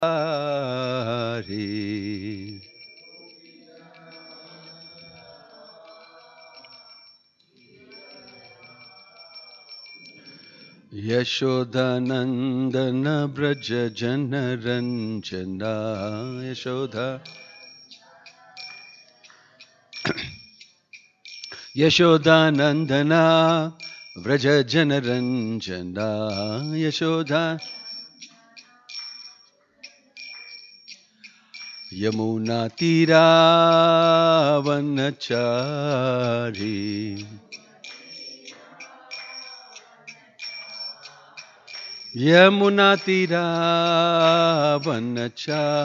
Hari. Yashodanandana Braja Janaranjana Yashoda Yashodanandana Braja Janaranjana Yashoda Yamuna Tira Vanachari Yamuna Tira Vanachari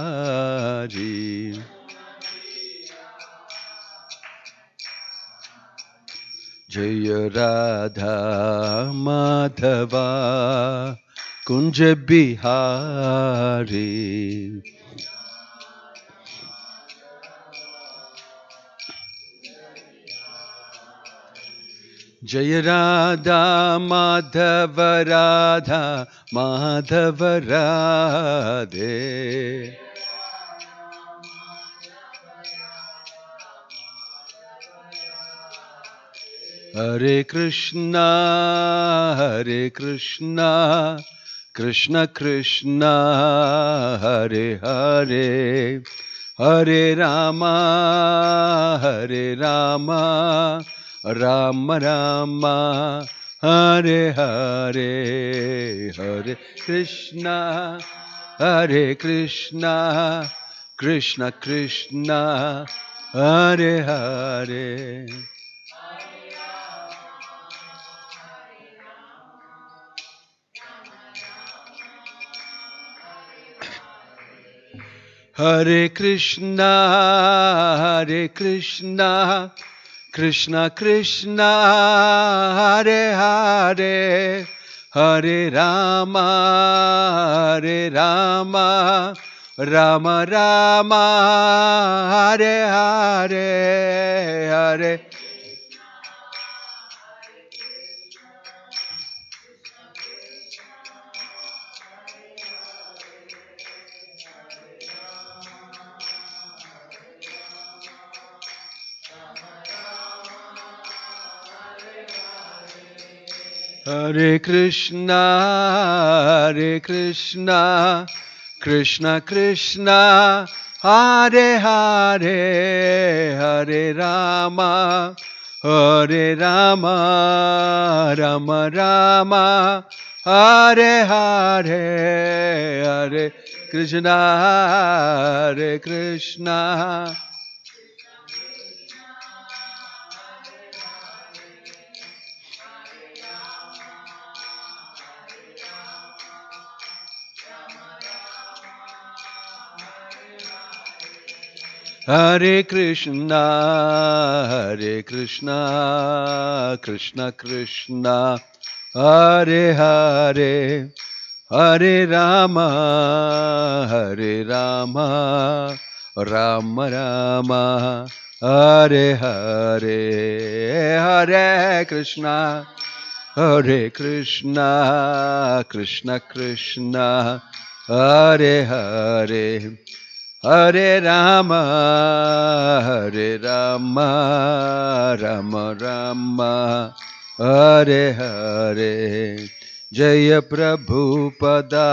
Jaya Radha Madhava Kunja Bihari Jaya Radha Madhava Radha Madhava Radhe Hare Krishna Hare Krishna Krishna Krishna Hare Hare Hare Rama Hare Rama Rama Rama Hare Hare Hare Krishna Hare Krishna Krishna Krishna Hare Hare Hare Krishna, Hare Krishna, Krishna Krishna, Hare Hare, Hare Rama, Hare Rama, Rama Rama, Hare Hare, Hare Hare Krishna, Hare Krishna, Krishna Krishna, Hare Hare, Hare Rama, Hare Rama, Rama Rama, Hare Hare, Hare Krishna, Hare Krishna. Hare Krishna, Hare Krishna, Krishna Krishna, Hare Hare, Hare Rama, Hare Rama, Rama Rama, Hare Hare, Hare Krishna, Hare Krishna, Krishna Krishna, Hare Hare. Hare Rama, Hare Rama, Rama Rama, Hare Hare. Jaya Prabhupada,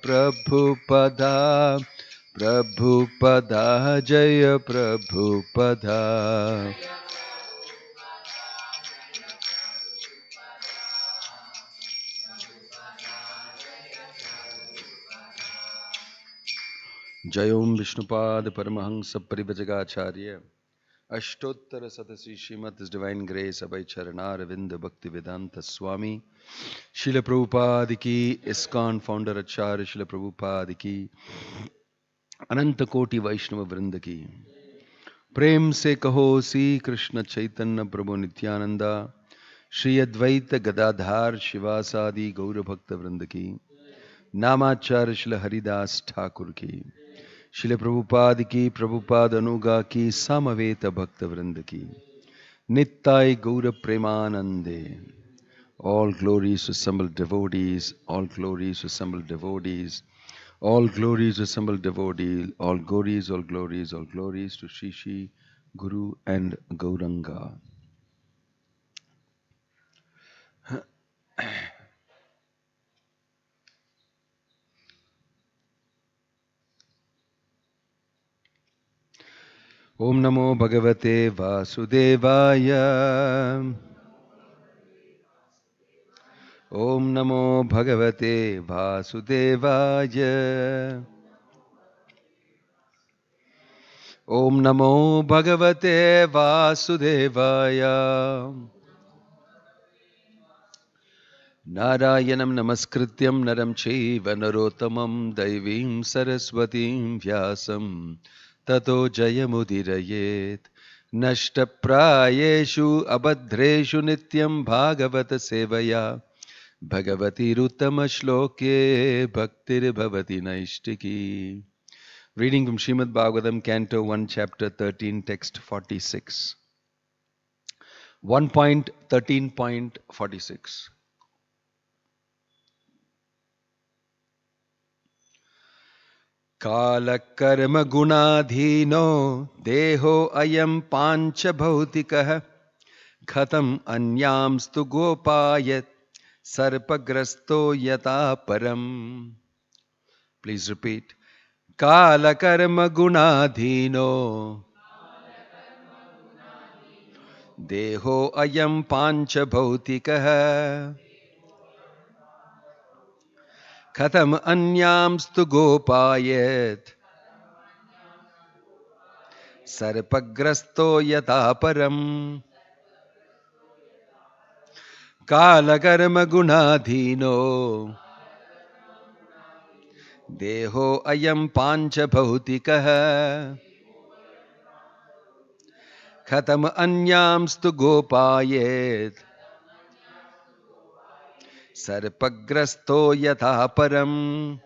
Prabhupada, Prabhupada, Jaya Prabhupada. Jayom Vishnupad Paramahansa Parivajagacharya Ashtottara Satasi Srimad His Divine Grace Abhay Charanar Vinda Bhakti Vedanta Swami Srila Prabhupada Ki ISKCON Founder Acharya Srila Prabhupada Ki Ananta Koti Vaishnava Vrinda Ki Prem Se Kaho Si Krishna Chaitanya Prabhu Nityananda Shri Advaita Gadadhar Shivasadi Gaura Bhakta Vrinda Ki Namacharya Srila Haridas Thakur Ki Srila Prabhupada ki, Prabhupada Anuga ki, Samaveta Bhakta Vrinda ki, Nittai Gaura Premanande. All glories to assembled devotees, all glories to assembled devotees, All glories, assembled devotee, all glories, all glories, all glories to Shishi, Guru and Gauranga. Om Namo Bhagavate Vasudevaya. Om Namo Bhagavate Vasudevaya. Om Namo Bhagavate Vasudevaya. Narayanam Namaskrityam Naram Chaiva Narottamam Daivim Saraswatim Vyasam Tato Jayamudirayet Nashtaprayeshu Abhadreshu Nityam Bhagavata Sevaya Bhagavati Ruttama Shloke Bhaktir Bhavati Naishtiki. Reading from Srimad Bhagavatam, Canto 1, Chapter 13, Text 46. 1.13.46. Kala karma gunadhino deho ayam pancha bhautikah khatam anyamstu gopayat sarpagrasto yata param. Please repeat. Kala karma gunadhino deho ayam pancha bhautikah khatam anyamstu gopayat sarpagrasto yata param. Kala karma gunadhino deho ayam pancha bhautikah khatam anyamstu gopayet sarpagrasto yatha param.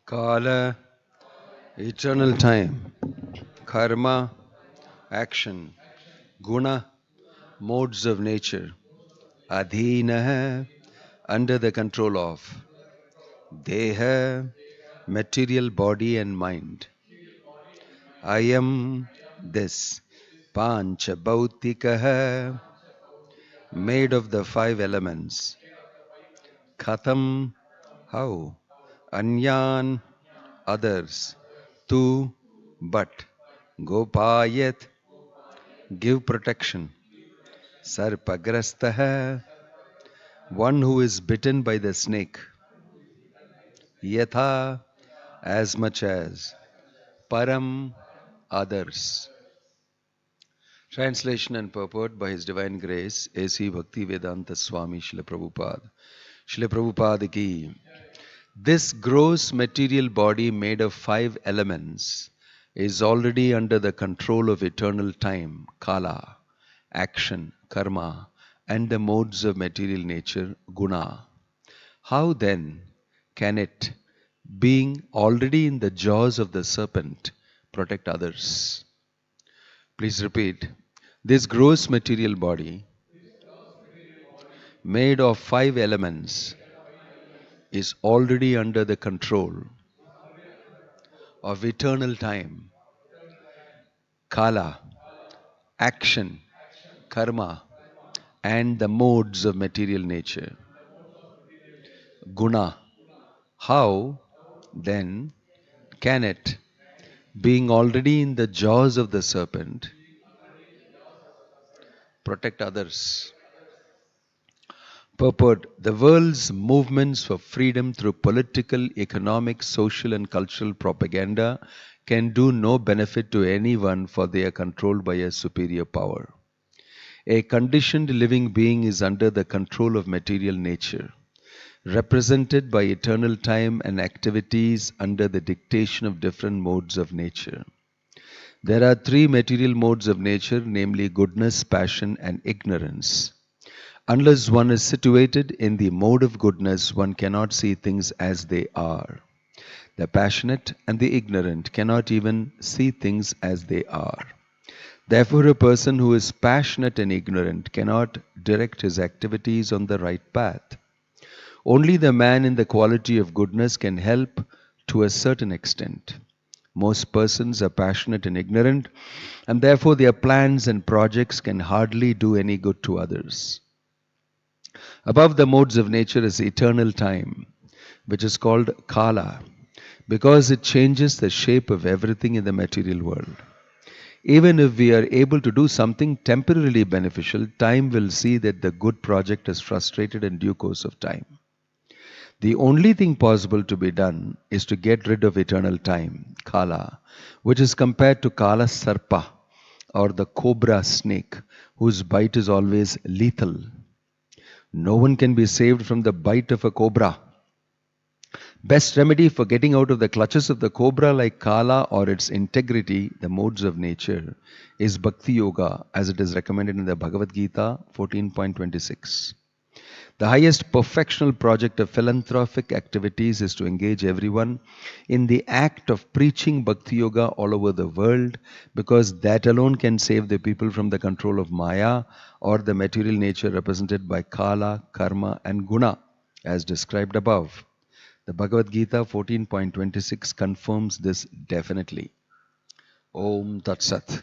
Kala, eternal time. Karma, action. Guna, modes of nature. Adhina, under the control of. Deha, material body and mind. I am this. Pancha Bhautikaha, made of the five elements. Khatam, how? Anyan, others. Tu, but. Gopayat, give protection. Sarpagrastaha, one who is bitten by the snake. Yatha, as much as. param, others. Translation and purport by His Divine Grace, A.C. Bhakti Vedanta Swami Srila Prabhupada. Srila Prabhupada ki. This gross material body made of 5 elements is already under the control of eternal time, kala, action, karma, and the modes of material nature, guna. How then can it, being already in the jaws of the serpent, protect others? Please repeat. This gross material body, made of 5 elements, is already under the control of eternal time, kala, action, karma, and the modes of material nature, guna. How then can it, being already in the jaws of the serpent, protect others? Purport. The world's movements for freedom through political, economic, social and cultural propaganda can do no benefit to anyone, for they are controlled by a superior power. A conditioned living being is under the control of material nature, represented by eternal time and activities under the dictation of different modes of nature. There are 3 material modes of nature, namely goodness, passion and ignorance. Unless one is situated in the mode of goodness, one cannot see things as they are. The passionate and the ignorant cannot even see things as they are. Therefore, a person who is passionate and ignorant cannot direct his activities on the right path. Only the man in the quality of goodness can help to a certain extent. Most persons are passionate and ignorant, and therefore their plans and projects can hardly do any good to others. Above the modes of nature is eternal time, which is called kala, because it changes the shape of everything in the material world. Even if we are able to do something temporarily beneficial, time will see that the good project is frustrated in due course of time. The only thing possible to be done is to get rid of eternal time, kala, which is compared to kala sarpa, or the cobra snake, whose bite is always lethal. No one can be saved from the bite of a cobra. Best remedy for getting out of the clutches of the cobra like kala or its integrity, the modes of nature, is Bhakti Yoga, as it is recommended in the Bhagavad Gita 14.26. The highest perfectional project of philanthropic activities is to engage everyone in the act of preaching Bhakti Yoga all over the world, because that alone can save the people from the control of Maya, or the material nature represented by Kala, Karma and Guna, as described above. The Bhagavad Gita 14.26 confirms this definitely. Om Tat Sat.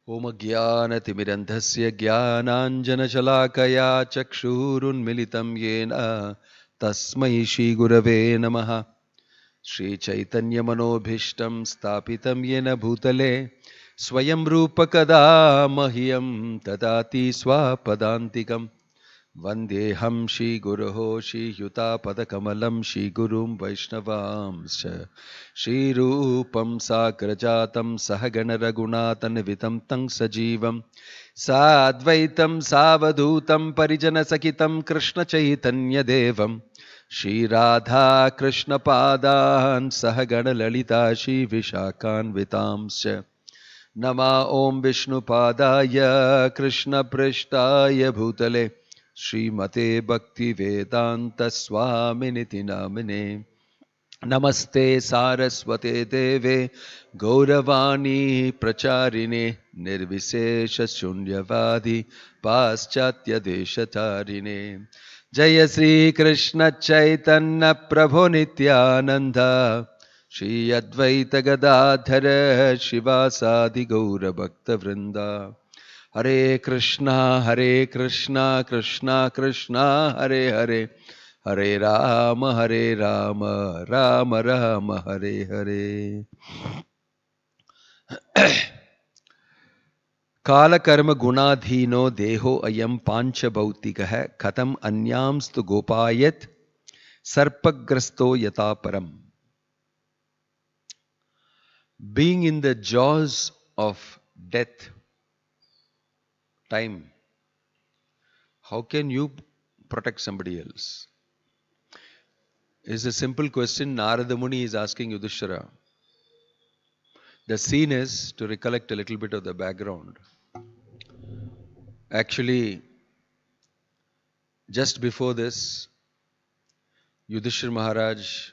Om Jnana Timirandhasya Jnananjana Shalakaya Chakshurun Militam Yena Tasmai Shri Gurave Namaha. Shri Chaitanya Manobhishtam Stapitam Yena Bhutale Swayam Rupa Kada Mahyam Tadati Swapadantikam. Vandeham Shri Guruho Shri Yuta Padakamalam Shri Gurum Vaishnavamscha Shri Rupam Sakrajatam Sahagana Raghunatan Vitam Tang Sajivam Sadvaitam Savadutam Parijana Sakitam Krishna Chaitanya Devam Shri Radha Krishna Padan Sahagana Lalita Shri Vishakan Vitamscha Nama Om Vishnu Padaya Krishna Prishtaya Bhutale Srimate Bhakti Vedanta Swaminiti Namine Namaste Saraswate Deve Gauravani Pracharine Nirvisesha Shunyavadi Paschatya Deshatarine Jaya Sri Krishna Chaitanya Prabhu Nityananda Shri Advaita Gadadhara Shivasadi Gaura Bhakta Vrinda Hare Krishna, Krishna Krishna, Hare Hare, Hare Rama, Rama Rama, Hare Hare. Kala karma gunadhino deho ayam pancha bhautikah khatam anyamstu gopayat sarpagrasto yata param. being in the jaws of death, time, how can you protect somebody else? Is a simple question Narada Muni is asking Yudhishthira. The scene is, to recollect a little bit of the background. Actually, just before this, Yudhishthira Maharaj,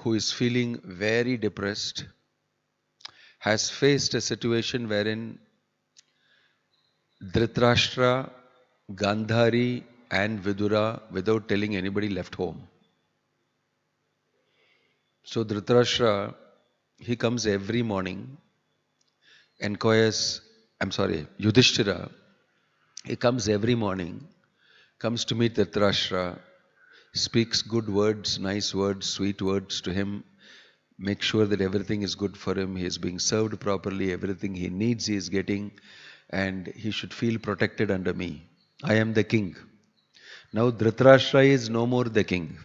who is feeling very depressed, has faced a situation wherein Dhritarashtra, Gandhari and Vidura, without telling anybody, left home. So Dhritarashtra, he comes every morning, Yudhishthira, he comes every morning, comes to meet Dhritarashtra, speaks good words, nice words, sweet words to him, make sure that everything is good for him, he is being served properly, everything he needs he is getting, and he should feel protected under me. I am the king. Now Dhritarashtra is no more the king.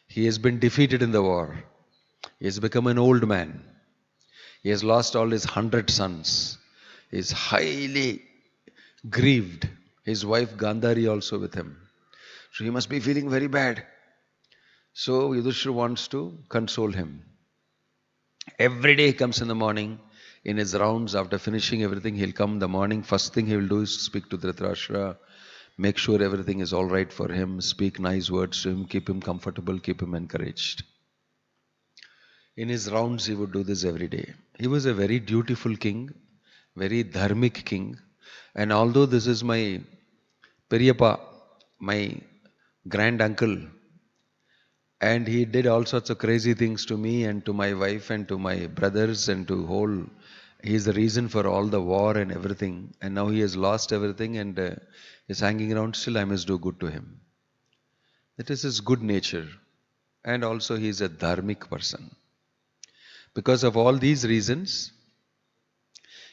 He has been defeated in the war. He has become an old man. He has lost all his 100 sons. He is highly grieved. His wife Gandhari also with him. So he must be feeling very bad. So Yudhishthira wants to console him. Every day he comes in the morning. In his rounds, after finishing everything, he'll come in the morning. First thing he will do is speak to Dhritarashtra, make sure everything is all right for him, speak nice words to him, keep him comfortable, keep him encouraged. In his rounds, he would do this every day. He was a very dutiful king, very dharmic king. And although this is my Periyappa, my grand uncle, and he did all sorts of crazy things to me and to my wife and to my brothers and to whole. He is the reason for all the war and everything. And now he has lost everything and is hanging around. Still I must do good to him. That is his good nature. And also he is a dharmic person. Because of all these reasons,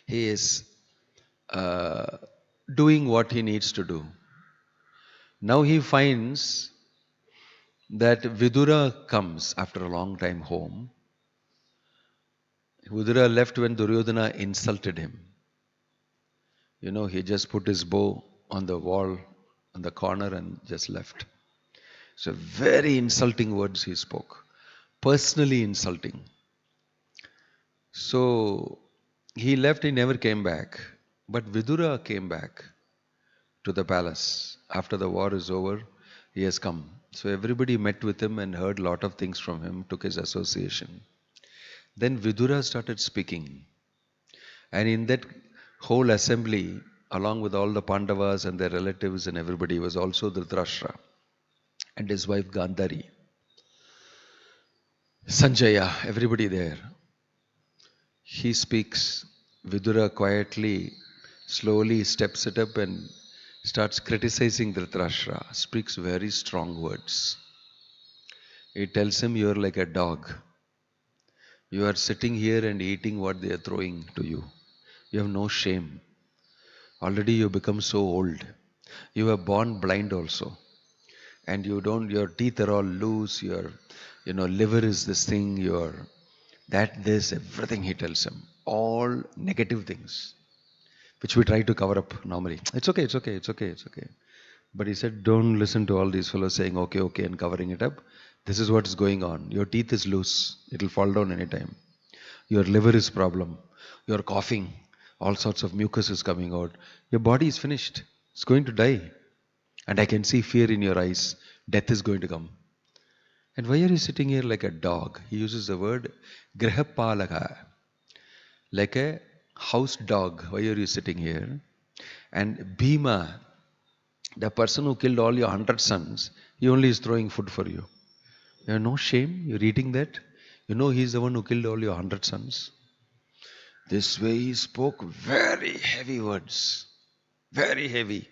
he is doing what he needs to do. Now he finds that Vidura comes after a long time home. Vidura left when Duryodhana insulted him. You know, he just put his bow on the wall, on the corner and just left. So very insulting words he spoke. Personally insulting. So he left, he never came back. But Vidura came back to the palace. After the war is over, he has come. So everybody met with him and heard a lot of things from him, took his association. Then Vidura started speaking. And in that whole assembly, along with all the Pandavas and their relatives and everybody, was also Dhritarashtra and his wife Gandhari. Sanjaya, everybody there. He speaks. Vidura quietly, slowly steps it up and starts criticizing Dhritarashtra, speaks very strong words. He tells him, you are like a dog. You are sitting here and eating what they are throwing to you. You have no shame. Already you become so old. You were born blind also. And your teeth are all loose, your liver is this thing, everything he tells him. All negative things, which we try to cover up normally. It's okay. But he said, don't listen to all these fellows saying okay and covering it up. This is what is going on. Your teeth is loose. It will fall down anytime. Your liver is problem. You're coughing. All sorts of mucus is coming out. Your body is finished. It's going to die. And I can see fear in your eyes. Death is going to come. And why are you sitting here like a dog? He uses the word grihapalaka. Like a house dog. Why are you sitting here? And Bhima, the person who killed all your 100 sons, he only is throwing food for you. You have no shame? You're eating that? You know he's the one who killed all your 100 sons. This way he spoke very heavy words. Very heavy.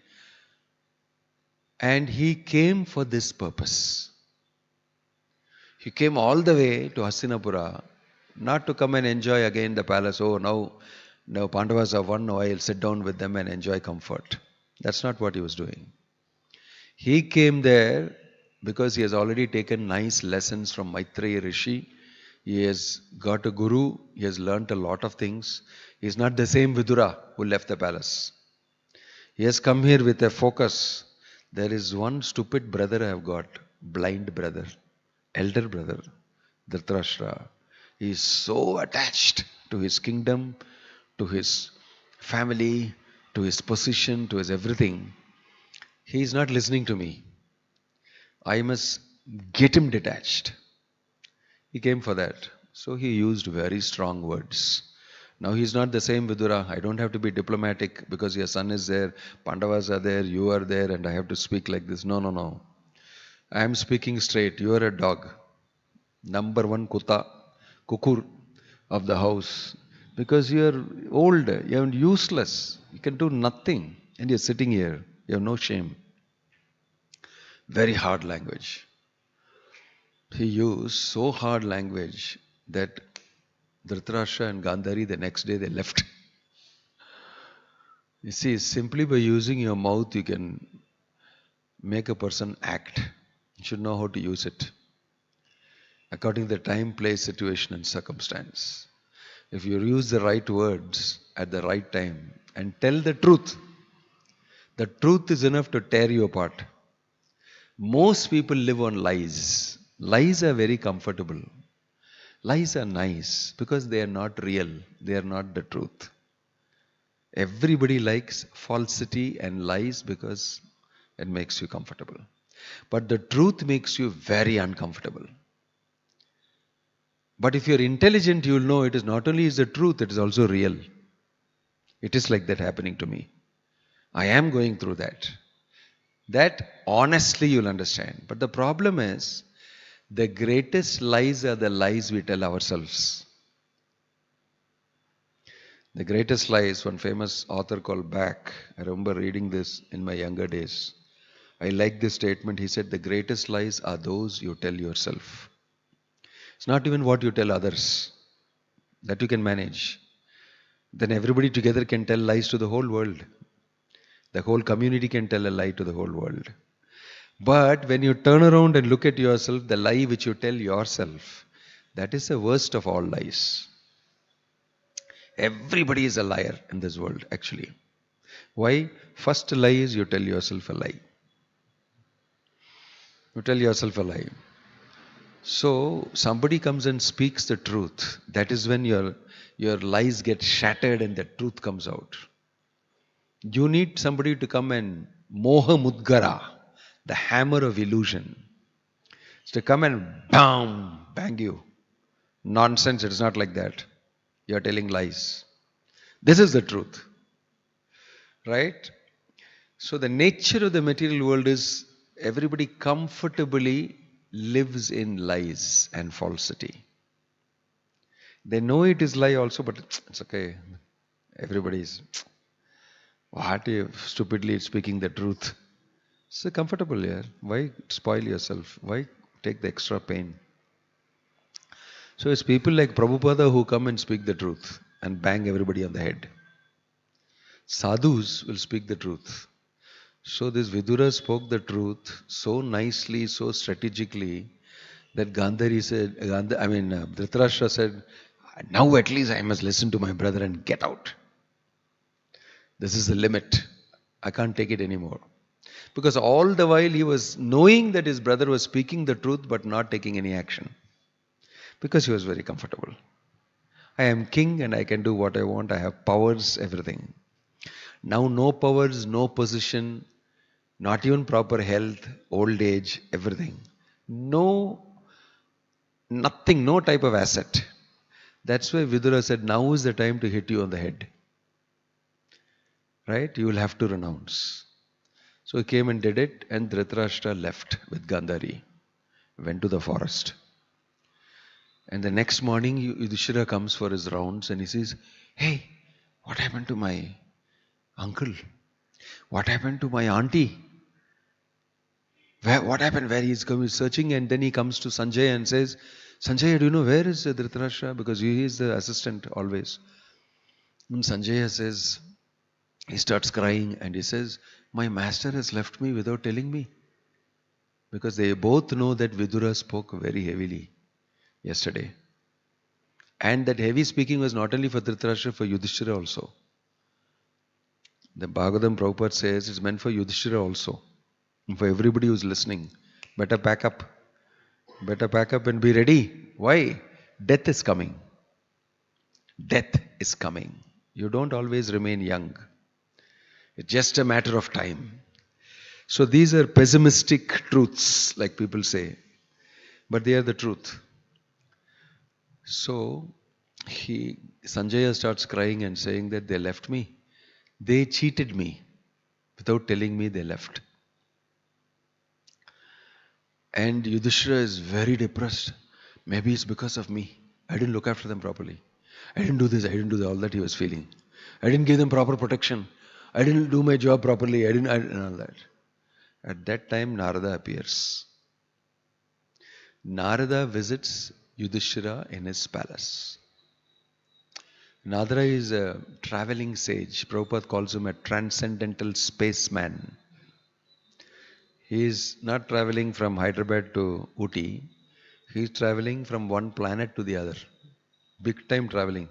And he came for this purpose. He came all the way to Hastinapura, not to come and enjoy again the palace. Oh, now Pandavas have won, now I'll sit down with them and enjoy comfort. That's not what he was doing. He came there because he has already taken nice lessons from Maitreya Rishi. He has got a guru, he has learnt a lot of things. He is not the same Vidura who left the palace. He has come here with a focus. There is one stupid brother I have got, blind brother, elder brother, Dhritarashtra. He is so attached to his kingdom, to his family, to his position, to his everything. He is not listening to me. I must get him detached. He came for that. So he used very strong words. Now he is not the same Vidura. I don't have to be diplomatic because your son is there, Pandavas are there, you are there, and I have to speak like this. No, no, no. I am speaking straight. You are a dog. Number one kukur of the house. Because you are old, you are useless. You can do nothing. And you are sitting here. You have no shame. Very hard language. He used so hard language that Dhritarashtra and Gandhari, the next day they left. You see, simply by using your mouth you can make a person act. You should know how to use it according to the time, place, situation and circumstance. If you use the right words at the right time and tell the truth is enough to tear you apart. Most people live on lies. Lies are very comfortable. Lies are nice because they are not real. They are not the truth. Everybody likes falsity and lies because it makes you comfortable. But the truth makes you very uncomfortable. But if you're intelligent, you'll know it is not only is the truth, it is also real. It is like that happening to me. I am going through that. That honestly you'll understand. But the problem is, the greatest lies are the lies we tell ourselves. The greatest lies, one famous author called Bach, I remember reading this in my younger days. I like this statement. He said, the greatest lies are those you tell yourself. It's not even what you tell others. That you can manage. Then everybody together can tell lies to the whole world. The whole community can tell a lie to the whole world. But when you turn around and look at yourself, the lie which you tell yourself, that is the worst of all lies. Everybody is a liar in this world, actually. Why? First lie is you tell yourself a lie. You tell yourself a lie. So somebody comes and speaks the truth. That is when your lies get shattered and the truth comes out. You need somebody to come and moha mudgara, the hammer of illusion. It's to come and bang you. Nonsense, it's not like that. You are telling lies. This is the truth. Right? So the nature of the material world is everybody comfortably lives in lies and falsity. They know it is lie also, but it's okay. Everybody is, what you stupidly speaking the truth. It's comfortable here. Why spoil yourself? Why take the extra pain? So it's people like Prabhupada who come and speak the truth and bang everybody on the head. Sadhus will speak the truth. So this Vidura spoke the truth so nicely, so strategically that Dhritarashtra said, now at least I must listen to my brother and get out. This is the limit. I can't take it anymore. Because all the while he was knowing that his brother was speaking the truth but not taking any action. Because he was very comfortable. I am king and I can do what I want. I have powers, everything. Now no powers, no position, not even proper health, old age, everything. Nothing, no type of asset. That's why Vidura said, now is the time to hit you on the head. Right? You will have to renounce. So he came and did it, and Dhritarashtra left with Gandhari, went to the forest. And the next morning, Yudhishthira comes for his rounds and he says, hey, what happened to my uncle? What happened to my auntie? What happened? Where he's searching, and then he comes to Sanjay and says, Sanjay, do you know where is Dhritarashtra? Because he is the assistant always. And Sanjay says, he starts crying and he says, my master has left me without telling me. Because they both know that Vidura spoke very heavily yesterday. And that heavy speaking was not only for Dhritarashtra, for Yudhishthira also. The Bhagavatam Prabhupada says it's meant for Yudhishthira also. For everybody who's listening. Better pack up. Better pack up and be ready. Why? Death is coming. Death is coming. You don't always remain young. It's just a matter of time. So these are pessimistic truths, like people say. But they are the truth. So Sanjaya starts crying and saying that they left me. They cheated me. Without telling me, they left. And Yudhishthira is very depressed. Maybe it's because of me. I didn't look after them properly. I didn't do this, I didn't do that, all that he was feeling. I didn't give them proper protection. I didn't do my job properly. And all that. At that time, Narada appears. Narada visits Yudhishthira in his palace. Narada is a traveling sage. Prabhupada calls him a transcendental spaceman. He is not traveling from Hyderabad to Ooty. He is traveling from one planet to the other. Big time traveling.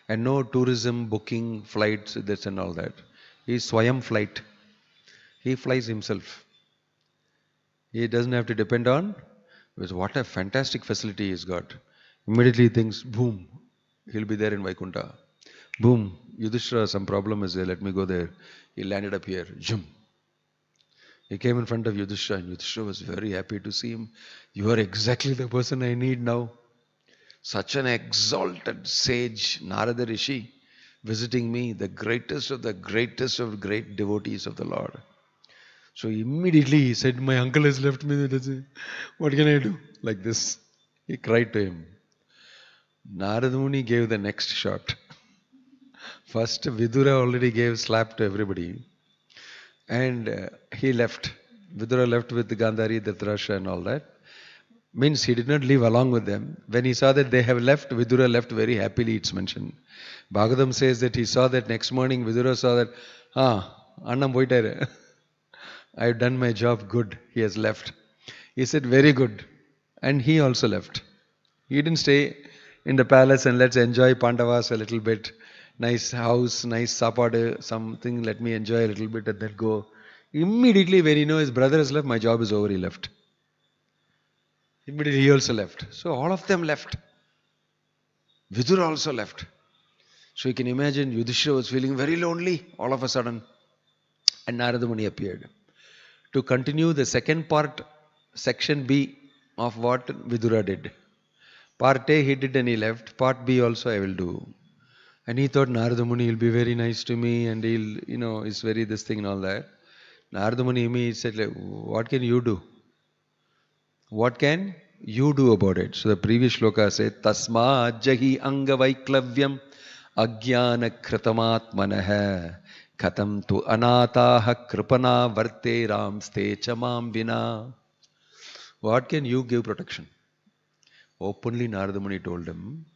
And no tourism, booking, flights, this and all that. He is Swayam flight. He flies himself. He doesn't have to depend on. Because what a fantastic facility he's got. Immediately he thinks, boom, he'll be there in Vaikunta. Boom, Yudhishthira, some problem is there, let me go there. He landed up here. Jum. He came in front of Yudhishthira and Yudhishthira was very happy to see him. You are exactly the person I need now. Such an exalted sage, Narada Rishi, visiting me, the greatest of great devotees of the Lord. So immediately he said, my uncle has left me. What can I do? Like this. He cried to him. Narada Muni gave the next shot. First, Vidura already gave slap to everybody. And he left. Vidura left with Gandhari, Dhritarashtra and all that. Means he did not leave along with them. When he saw that they have left, Vidura left very happily, it's mentioned. Bhagavatam says that he saw that next morning, Vidura saw that, Annam poitare. I have done my job good. He has left. He said, very good. And he also left. He didn't stay in the palace and let's enjoy Pandavas a little bit. Nice house, nice sapade, something, let me enjoy a little bit and then go. Immediately when he knows his brother has left, my job is over, he left. Immediately he also left. So all of them left. Vidura also left. So you can imagine Yudhishthira was feeling very lonely all of a sudden. And Narada Muni appeared. To continue the second part, section B of what Vidura did. Part A he did and he left. Part B also I will do. And he thought Narada Muni will be very nice to me and he'll, is very this thing and all that. Narada Muni said, like, what can you do? What can you do about it? So the previous shloka said, Tasma jahi anga vaiklavyam ajnana kritamatmanah khatam tu anataha kripana varte ramste chamam vina. What can you give protection? Openly Narada Muni told him,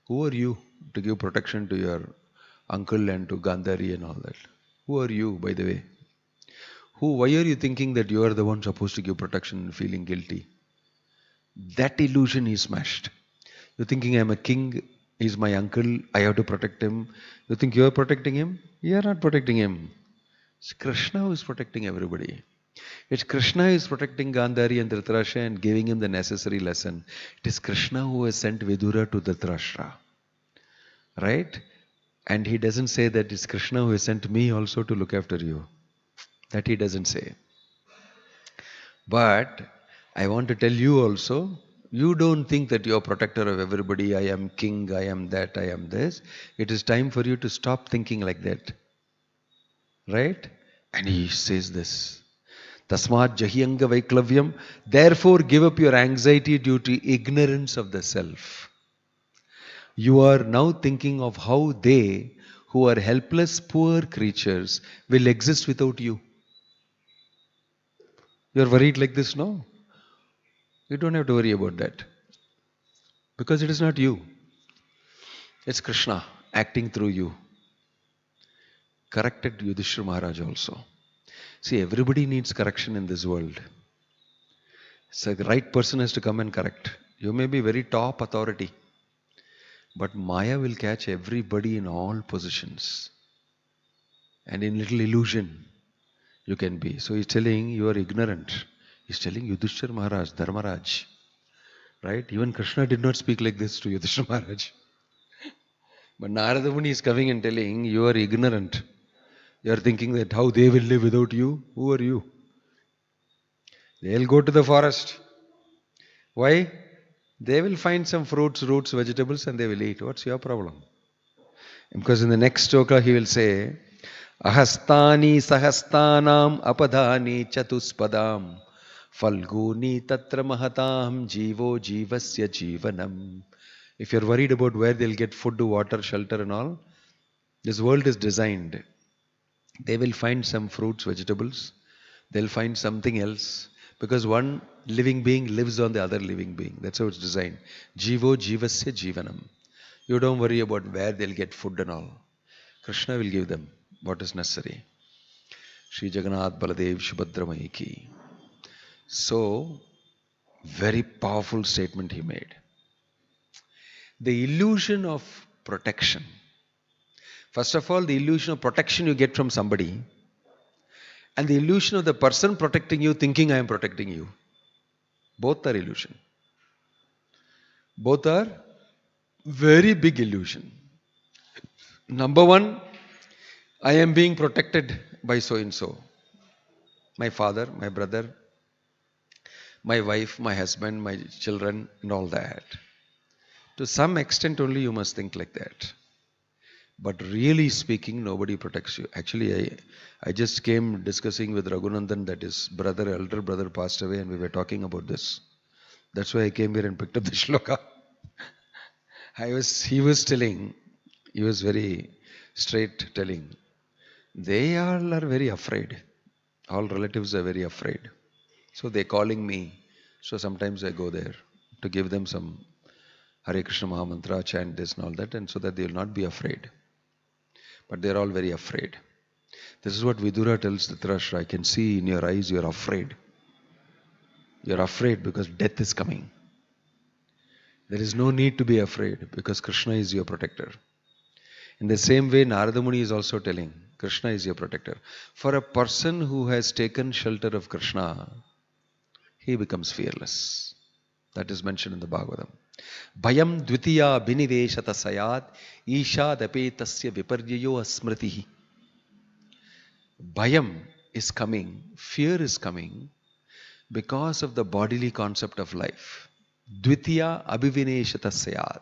who are you to give protection to your uncle and to Gandhari and all that? Who are you, by the way? Why are you thinking that you are the one supposed to give protection and feeling guilty? That illusion is smashed. You're thinking I am a king, he's my uncle, I have to protect him. You think you are protecting him? You are not protecting him. It's Krishna who is protecting everybody. It's Krishna who is protecting Gandhari and Dhritarashtra and giving him the necessary lesson. It is Krishna who has sent Vidura to Dhritarashtra. Right? And he doesn't say that it's Krishna who has sent me also to look after you. That he doesn't say. But I want to tell you also, you don't think that you are protector of everybody. I am king, I am that, I am this. It is time for you to stop thinking like that. Right? And he says this. Tasmat jahyanga vaiklavyam. Therefore give up your anxiety due to ignorance of the self. You are now thinking of how they, who are helpless, poor creatures, will exist without you. You are worried like this, no? You don't have to worry about that. Because it is not you. It's Krishna acting through you. Corrected Yudhishthira Maharaj also. See, everybody needs correction in this world. So the right person has to come and correct. You may be very top authority. But Maya will catch everybody in all positions. And in little illusion you can be. So he's telling you are ignorant. He's telling Yudhishthira Maharaj, Dharmaraj. Right? Even Krishna did not speak like this to Yudhishthira Maharaj. But Narada Muni is coming and telling, you are ignorant. You are thinking that how they will live without you. Who are you? They'll go to the forest. Why? They will find some fruits, roots, vegetables and they will eat. What's your problem? Because in the next shloka he will say, Ahastani sahastanam apadhani chatuspadam falguni tatra mahatam jivo jivasya jivanam. If you're worried about where they'll get food, water, shelter and all, this world is designed. They will find some fruits, vegetables. They'll find something else. Because one living being lives on the other living being. That's how it's designed. Jivo jivasya jivanam. You don't worry about where they'll get food and all. Krishna will give them what is necessary. Shri Jagannath Baladev Subhadra Mahi ki. So, very powerful statement he made. The illusion of protection. First of all, the illusion of protection you get from somebody, and the illusion of the person protecting you thinking I am protecting you. Both are illusion. Both are very big illusion. Number one, I am being protected by so and so. My father, my brother, my wife, my husband, my children and all that. To some extent only you must think like that. But really speaking, nobody protects you. Actually, I just came discussing with Raghunandan that his brother, elder brother passed away and we were talking about this. That's why I came here and picked up the shloka. He was telling, he was very straight telling, they all are very afraid. All relatives are very afraid. So they're calling me. So sometimes I go there to give them some Hare Krishna Mahamantra, chant this and all that, and so that they will not be afraid. But they're all very afraid. This is what Vidura tells Dhritarashtra. I can see in your eyes you're afraid. You're afraid because death is coming. There is no need to be afraid because Krishna is your protector. In the same way, Narada Muni is also telling, Krishna is your protector. For a person who has taken shelter of Krishna, he becomes fearless. That is mentioned in the Bhagavatam. Bhayam dvitiya biniveshata sayat isha dapetasya viparyayo asmritihi. Bhayam is coming, fear is coming because of the bodily concept of life. Dvitiya abhivineshata sayat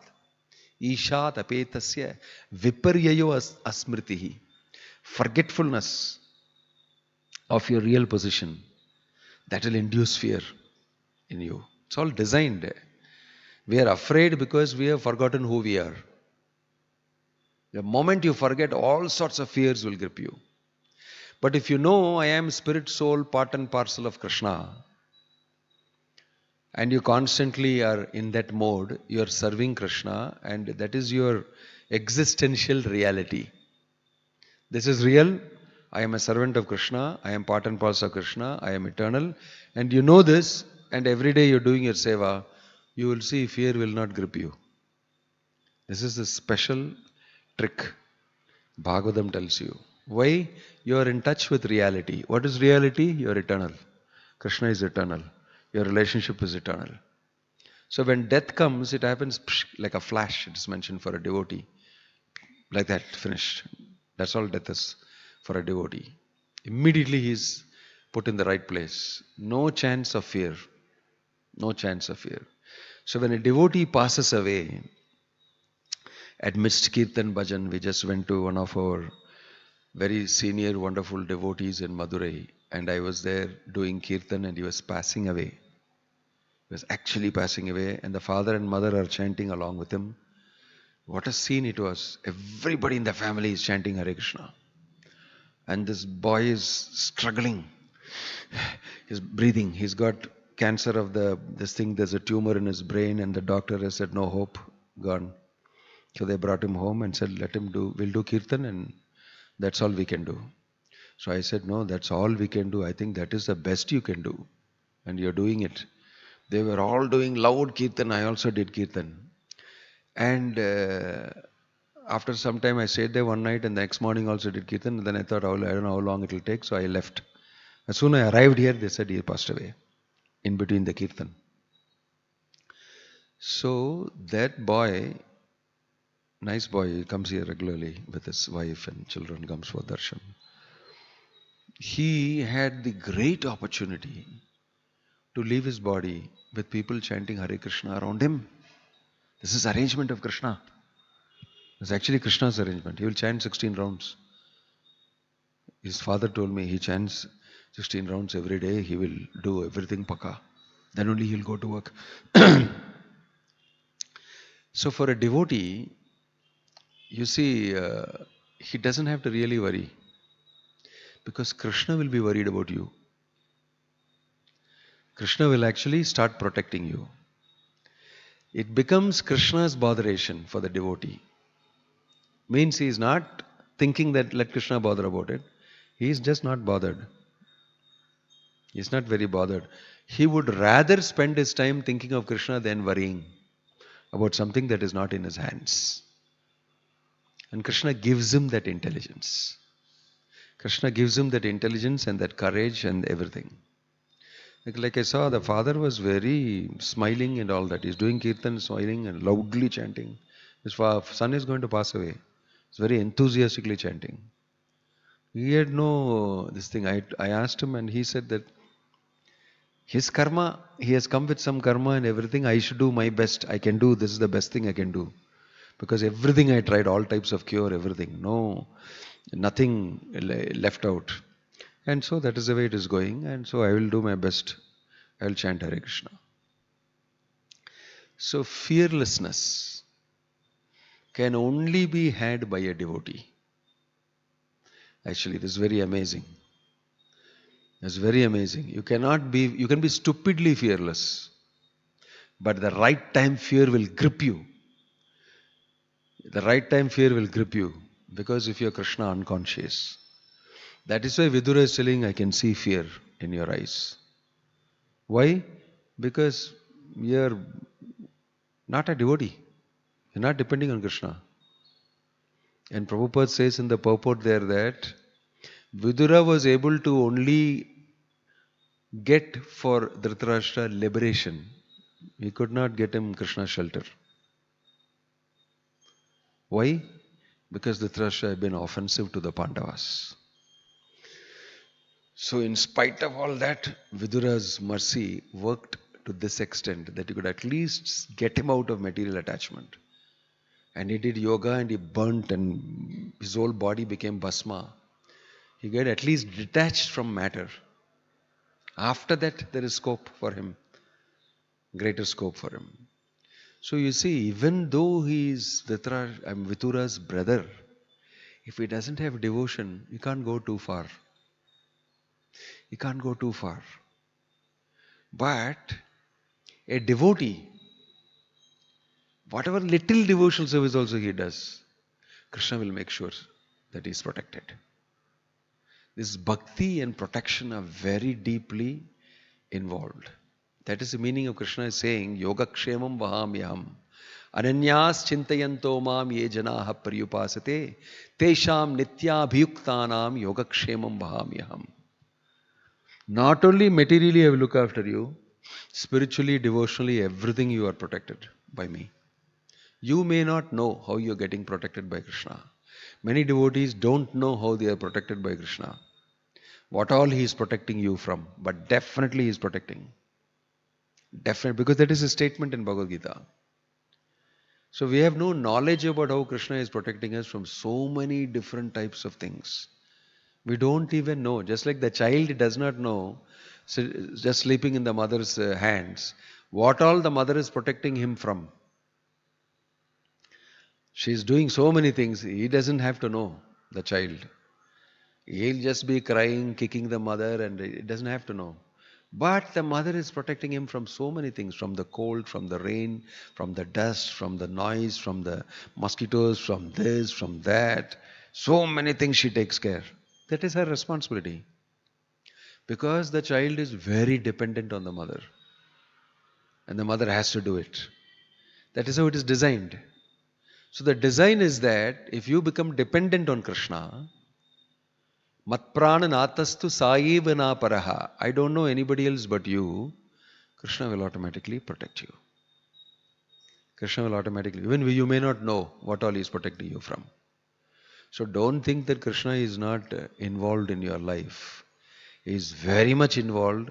isha dapetasya viparyayo asmritihi. Forgetfulness of your real position, that will induce fear in you. It's all designed. We are afraid because we have forgotten who we are. The moment you forget, all sorts of fears will grip you. But if you know, I am spirit, soul, part and parcel of Krishna, and you constantly are in that mode, you are serving Krishna, and that is your existential reality. This is real. I am a servant of Krishna. I am part and parcel of Krishna. I am eternal. And you know this, and every day you are doing your seva, you will see fear will not grip you. This is a special trick Bhagavatam tells you. Why? You are in touch with reality. What is reality? You are eternal. Krishna is eternal. Your relationship is eternal. So when death comes, it happens like a flash. It is mentioned for a devotee. Like that, finished. That's all death is for a devotee. Immediately he is put in the right place. No chance of fear. No chance of fear. So when a devotee passes away, amidst Kirtan Bhajan, we just went to one of our very senior, wonderful devotees in Madurai, and I was there doing Kirtan and he was passing away. He was actually passing away, and the father and mother are chanting along with him. What a scene it was. Everybody in the family is chanting Hare Krishna. And this boy is struggling. He's breathing. He's got cancer of this thing. There's a tumor in his brain, and the doctor has said, no hope, gone. So they brought him home and said, we'll do Kirtan, and that's all we can do. So I said, no, that's all we can do. I think that is the best you can do. And you're doing it. They were all doing loud Kirtan. I also did Kirtan. And after some time, I stayed there one night, and the next morning also did kirtan. And then I thought, I don't know how long it will take, so I left. As soon as I arrived here, they said he passed away in between the kirtan. So that boy, nice boy, he comes here regularly with his wife and children, comes for darshan. He had the great opportunity to leave his body with people chanting Hare Krishna around him. This is arrangement of Krishna. It's actually Krishna's arrangement. He will chant 16 rounds. His father told me he chants 16 rounds every day. He will do everything paka. Then only he'll go to work. So for a devotee, you see, he doesn't have to really worry. Because Krishna will be worried about you. Krishna will actually start protecting you. It becomes Krishna's botheration for the devotee. Means he is not thinking that let Krishna bother about it. He is just not bothered. He is not very bothered. He would rather spend his time thinking of Krishna than worrying about something that is not in his hands. And Krishna gives him that intelligence. Krishna gives him that intelligence and that courage and everything. Like I saw, the father was very smiling and all that. He's doing kirtan, smiling and loudly chanting. His son is going to pass away. He's very enthusiastically chanting. He had no this thing. I asked him and he said that his karma, he has come with some karma and everything. I should do my best. I can do, this is the best thing I can do. Because everything I tried, all types of cure, everything. No, nothing left out. And so that is the way it is going. And so I will do my best. I will chant Hare Krishna. So fearlessness can only be had by a devotee. Actually, this is very amazing. It's very amazing. You can be stupidly fearless. But the right time fear will grip you. The right time fear will grip you. Because if you are Krishna unconscious. That is why Vidura is telling, I can see fear in your eyes. Why? Because you are not a devotee. You are not depending on Krishna. And Prabhupada says in the purport there that Vidura was able to only get for Dhritarashtra liberation. He could not get him Krishna's shelter. Why? Because Dhritarashtra had been offensive to the Pandavas. So in spite of all that, Vidura's mercy worked to this extent that he could at least get him out of material attachment. And he did yoga and he burnt and his whole body became bhasma. He got at least detached from matter. After that, there is scope for him. Greater scope for him. So you see, even though he is Vidura's brother, if he doesn't have devotion, he can't go too far. He can't go too far. But a devotee, whatever little devotional service also he does, Krishna will make sure that he is protected. This bhakti and protection are very deeply involved. That is the meaning of Krishna is saying, Yoga Kshemam Vahamyaham. Ananyas Chintayanto Mam Ye Janaha Priyupasate Tesham Nitya Bhiyuktanam Yoga Kshemam Vahamyaham. Not only materially I will look after you, spiritually, devotionally, everything you are protected by me. You may not know how you are getting protected by Krishna. Many devotees don't know how they are protected by Krishna. What all he is protecting you from, but definitely he is protecting. Definitely, because that is a statement in Bhagavad Gita. So we have no knowledge about how Krishna is protecting us from so many different types of things. We don't even know. Just like the child does not know, just sleeping in the mother's hands, what all the mother is protecting him from. She is doing so many things. He doesn't have to know, the child. He'll just be crying, kicking the mother, and he doesn't have to know. But the mother is protecting him from so many things, from the cold, from the rain, from the dust, from the noise, from the mosquitoes, from this, from that. So many things she takes care. That is her responsibility. Because the child is very dependent on the mother. And the mother has to do it. That is how it is designed. So the design is that if you become dependent on Krishna, Matprana natastu saivana paraha. I don't know anybody else but you. Krishna will automatically protect you. Krishna will automatically, even you may not know what all he is protecting you from. So don't think that Krishna is not involved in your life. He is very much involved,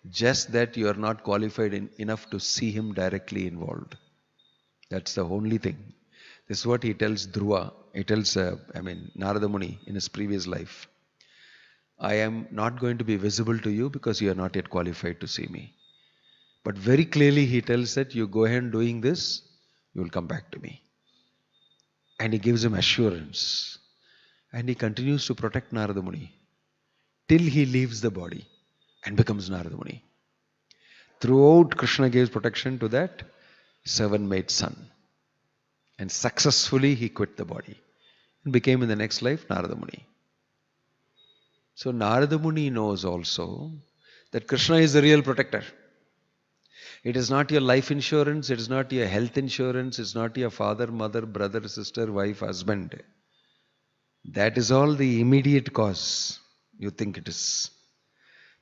just that you are not qualified enough to see him directly involved. That's the only thing. This is what he tells Dhruva. He tells, Narada Muni in his previous life. I am not going to be visible to you because you are not yet qualified to see me. But very clearly he tells that you go ahead doing this, you will come back to me. And he gives him assurance. And he continues to protect Narada Muni till he leaves the body and becomes Narada Muni. Throughout, Krishna gives protection to that servant-maid son. And successfully he quit the body and became in the next life Narada Muni. So Narada Muni knows also that Krishna is the real protector. It is not your life insurance, it is not your health insurance, it is not your father, mother, brother, sister, wife, husband. That is all the immediate cause you think it is.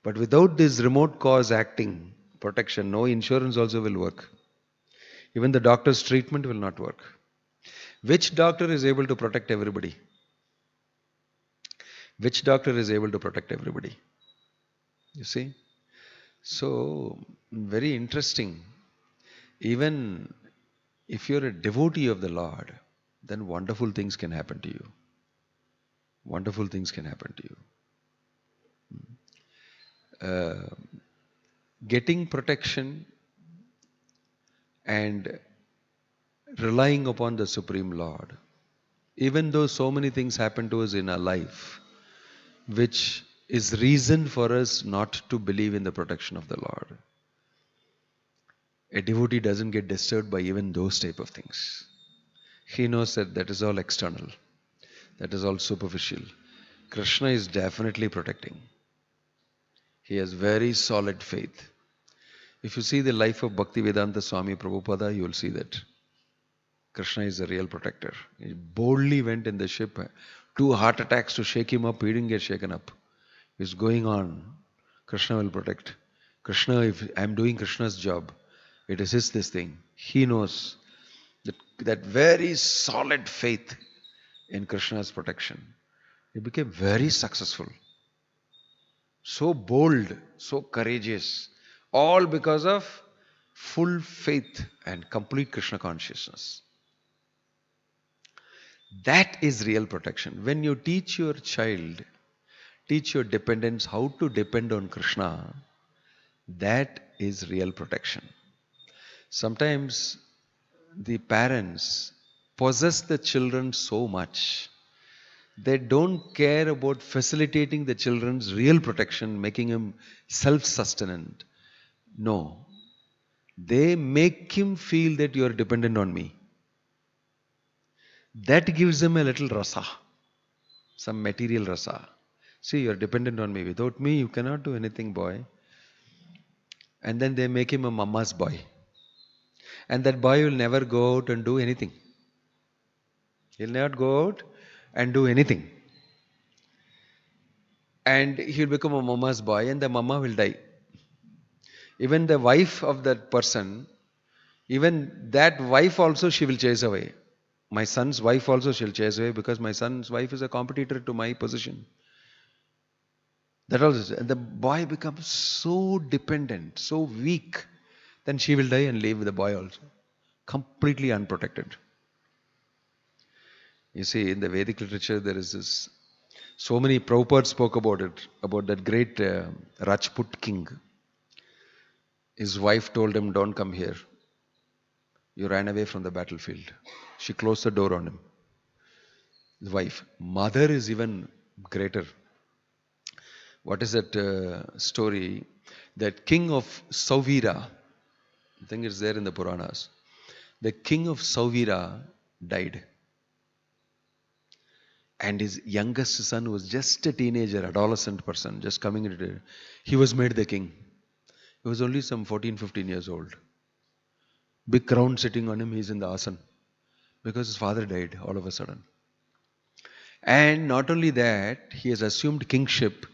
But without this remote cause acting, protection, no insurance also will work. Even the doctor's treatment will not work. Which doctor is able to protect everybody? Which doctor is able to protect everybody? You see? So, very interesting. Even if you're a devotee of the Lord, then wonderful things can happen to you. Wonderful things can happen to you. Getting protection and relying upon the Supreme Lord, even though so many things happen to us in our life, which is reason for us not to believe in the protection of the Lord. A devotee doesn't get disturbed by even those type of things. He knows that that is all external. That is all superficial. Krishna is definitely protecting. He has very solid faith. If you see the life of Bhaktivedanta Swami Prabhupada, you will see that Krishna is the real protector. He boldly went in the ship. 2 heart attacks to shake him up. He didn't get shaken up. It's going on. Krishna will protect. Krishna, if I am doing Krishna's job, it is his this thing. He knows that very solid faith in Krishna's protection. He became very successful. So bold, so courageous. All because of full faith and complete Krishna consciousness. That is real protection. When you teach your child, teach your dependents how to depend on Krishna, that is real protection. Sometimes the parents possess the children so much, they don't care about facilitating the children's real protection, making him self-sustenant. No. They make him feel that you are dependent on me. That gives him a little rasa, some material rasa. See, you are dependent on me. Without me, you cannot do anything, boy. And then they make him a mama's boy. And that boy will never go out and do anything. He'll not go out and do anything. And he'll become a mama's boy and the mama will die. Even the wife of that person, even that wife also she will chase away. My son's wife also she'll chase away because my son's wife is a competitor to my position. That also, and the boy becomes so dependent, so weak, then she will die and leave the boy also. Completely unprotected. You see, in the Vedic literature there is this, so many Prabhupada spoke about it, about that great Rajput king. His wife told him, don't come here. You ran away from the battlefield. She closed the door on him. His wife. Mother is even greater. What is that story? That king of Sauvira, I think it's there in the Puranas. The king of Sauvira died. And his youngest son was just a teenager, adolescent person, just coming into it. He was made the king. He was only some 14, 15 years old. Big crown sitting on him, he's in the asan. because his father died all of a sudden. And not only that, he has assumed kingship.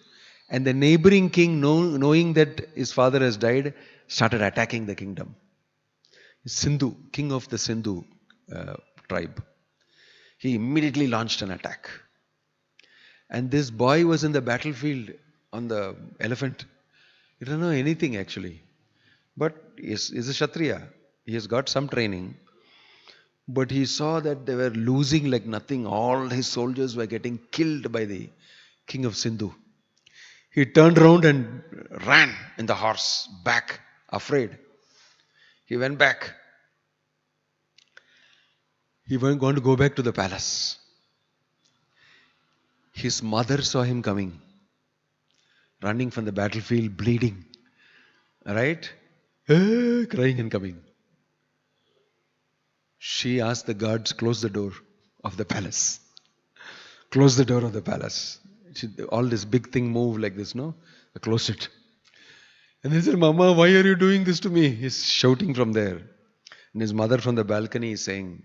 And the neighboring king, knowing that his father has died, started attacking the kingdom. Sindhu, king of the Sindhu tribe. He immediately launched an attack. And this boy was in the battlefield on the elephant. He doesn't know anything actually. But he's a Kshatriya. He has got some training. But he saw that they were losing like nothing. All his soldiers were getting killed by the king of Sindhu. He turned around and ran in the horse back, afraid. He went back. He was going to go back to the palace. His mother saw him coming, running from the battlefield, bleeding. Right? Crying and coming. She asked the guards, close the door of the palace. Close the door of the palace. All this big thing moved like this, no? Close it. And he said, Mama, why are you doing this to me? He's shouting from there. And his mother from the balcony is saying,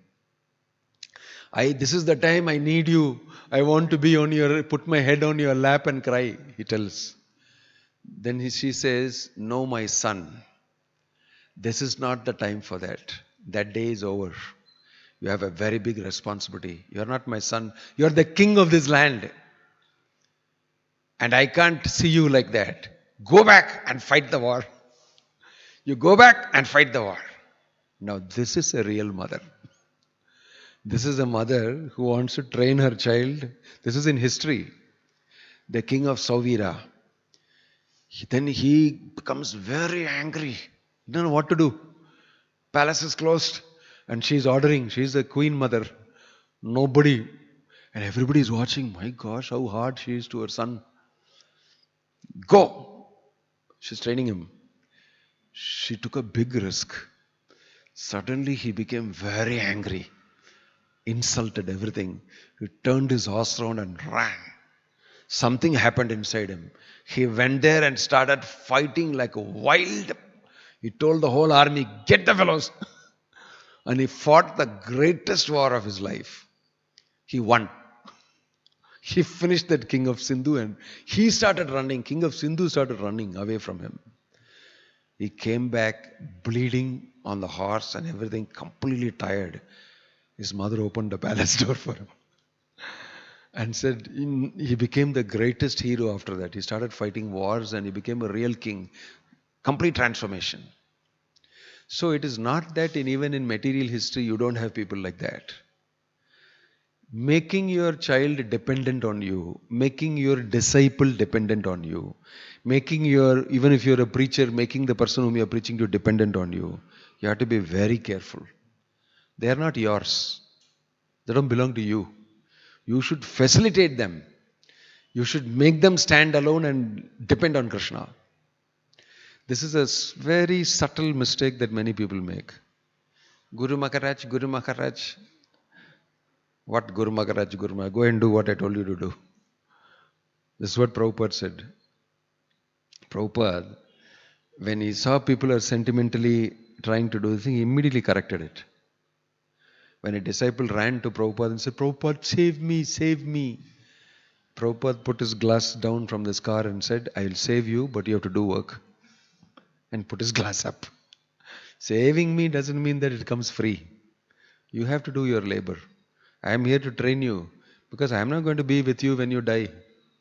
this is the time I need you. I want to be put my head on your lap and cry, he tells. Then she says, no, my son. This is not the time for that. That day is over. You have a very big responsibility. You are not my son. You are the king of this land. And I can't see you like that. Go back and fight the war. You go back and fight the war. Now this is a real mother. This is a mother who wants to train her child. This is in history. The king of Sauvira. Then he becomes very angry. He doesn't know what to do. Palace is closed. And she's ordering. She's the queen mother. Nobody. And everybody is watching. My gosh, how hard she is to her son. Go. She's training him. She took a big risk. Suddenly he became very angry. Insulted everything. He turned his horse around and ran. Something happened inside him. He went there and started fighting like a wild. He told the whole army, get the fellows. And he fought the greatest war of his life. He won. He finished that king of Sindhu and he started running. King of Sindhu started running away from him. He came back bleeding on the horse and everything, completely tired. His mother opened the palace door for him and said he became the greatest hero after that. He started fighting wars and he became a real king. Complete transformation. So it is not that even in material history you don't have people like that. Making your child dependent on you, making your disciple dependent on you, even if you're a preacher, making the person whom you're preaching to dependent on you, you have to be very careful. They are not yours. They don't belong to you. You should facilitate them. You should make them stand alone and depend on Krishna. This is a very subtle mistake that many people make. Guru Maharaj, Guru Maharaj. What Guru Maharaj, Guru Maharaj? Go and do what I told you to do. This is what Prabhupada said. Prabhupada, when he saw people are sentimentally trying to do the thing, he immediately corrected it. When a disciple ran to Prabhupada and said, Prabhupada, save me, save me. Prabhupada put his glass down from this car and said, I will save you, but you have to do work. And put his glass up. Saving me doesn't mean that it comes free. You have to do your labor. I am here to train you because I am not going to be with you when you die.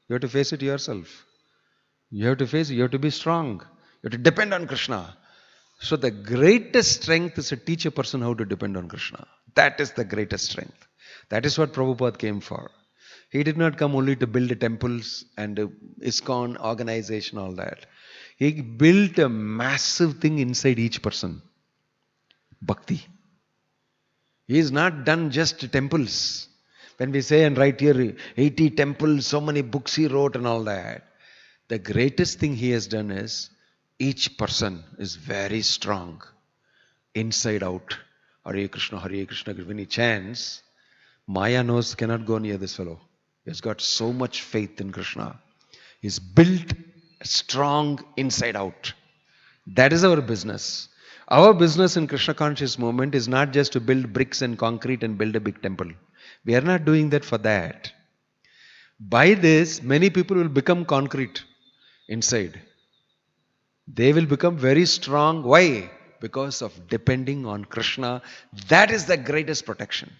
You have to face it yourself. You have to face it. You have to be strong. You have to depend on Krishna. So the greatest strength is to teach a person how to depend on Krishna. That is the greatest strength. That is what Prabhupada came for. He did not come only to build temples and ISKCON organization, all that. He built a massive thing inside each person. Bhakti. He has not done just temples. When we say and write here 80 temples, so many books he wrote and all that. The greatest thing he has done is each person is very strong inside out. Hare Krishna, Hare Krishna. When he chants, Maya knows cannot go near this fellow. He has got so much faith in Krishna. He's built strong inside out. That is our business. Our business in Krishna conscious movement is not just to build bricks and concrete and build a big temple. We are not doing that for that. By this, many people will become concrete inside. They will become very strong. Why? Because of depending on Krishna. That is the greatest protection.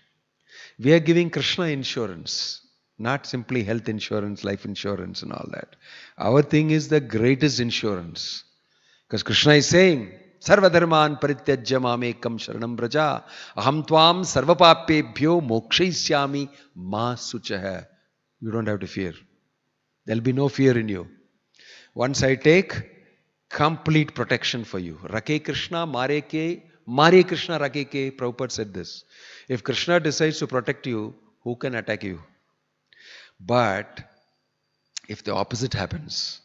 We are giving Krishna insurance, not simply health insurance, life insurance and all that. Our thing is the greatest insurance. Because Krishna is saying, Sarvadharman parityajya mamekam sharanam braja aham tvam sarvapapebhyo mokshayisyami ma suchaha. You don't have to fear. There will be no fear in you. Once I take complete protection for you. Rake Krishna, Mare Krishna, Rake ke. Prabhupada said this. If Krishna decides to protect you, who can attack you? But if the opposite happens,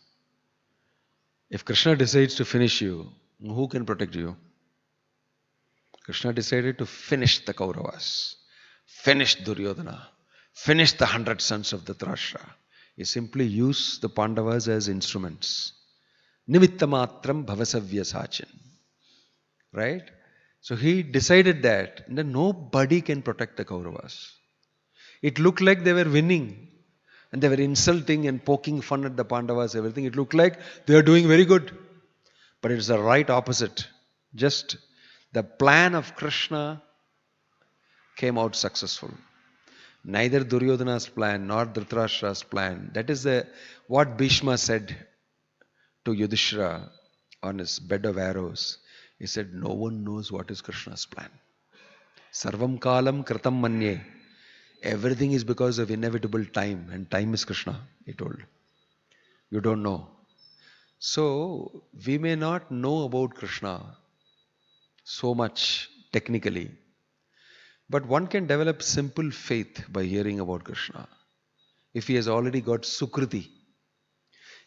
if Krishna decides to finish you, who can protect you? Krishna decided to finish the Kauravas, finish Duryodhana, finish the 100 sons of Dhritarashtra. He simply used the Pandavas as instruments. Nimittamatram bhavasavya sachin. Right? So he decided that nobody can protect the Kauravas. It looked like they were winning. And they were insulting and poking fun at the Pandavas, everything. It looked like they are doing very good. But it's the right opposite. Just the plan of Krishna came out successful. Neither Duryodhana's plan nor Dhritarashtra's plan. That is what Bhishma said to Yudhishthira on his bed of arrows. He said, no one knows what is Krishna's plan. Sarvam kalam kratam manye. Everything is because of inevitable time, and time is Krishna, he told. You don't know. So, we may not know about Krishna so much technically, but one can develop simple faith by hearing about Krishna. If he has already got Sukriti,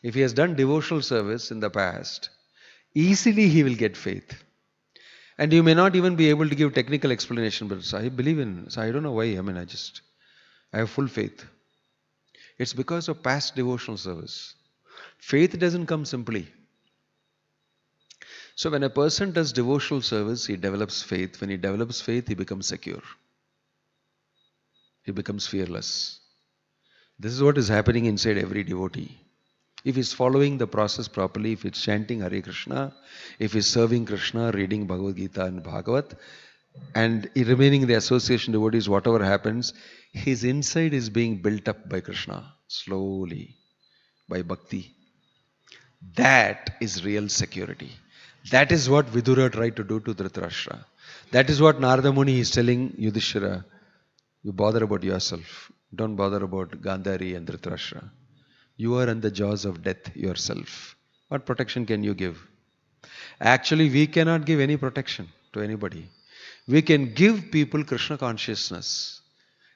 if he has done devotional service in the past, easily he will get faith. And you may not even be able to give technical explanation, but I believe in, so I don't know why, I have full faith. It's because of past devotional service. Faith doesn't come simply. So when a person does devotional service, he develops faith. When he develops faith, he becomes secure. He becomes fearless. This is what is happening inside every devotee. If he's following the process properly, if he's chanting Hare Krishna, if he's serving Krishna, reading Bhagavad Gita and Bhagavat, and remaining the association devotees, whatever happens, his inside is being built up by Krishna, slowly, by Bhakti. That is real security. That is what Vidura tried to do to Dhritarashtra. That is what Narada Muni is telling Yudhishthira. You bother about yourself. Don't bother about Gandhari and Dhritarashtra. You are in the jaws of death yourself. What protection can you give? Actually, we cannot give any protection to anybody. We can give people Krishna consciousness.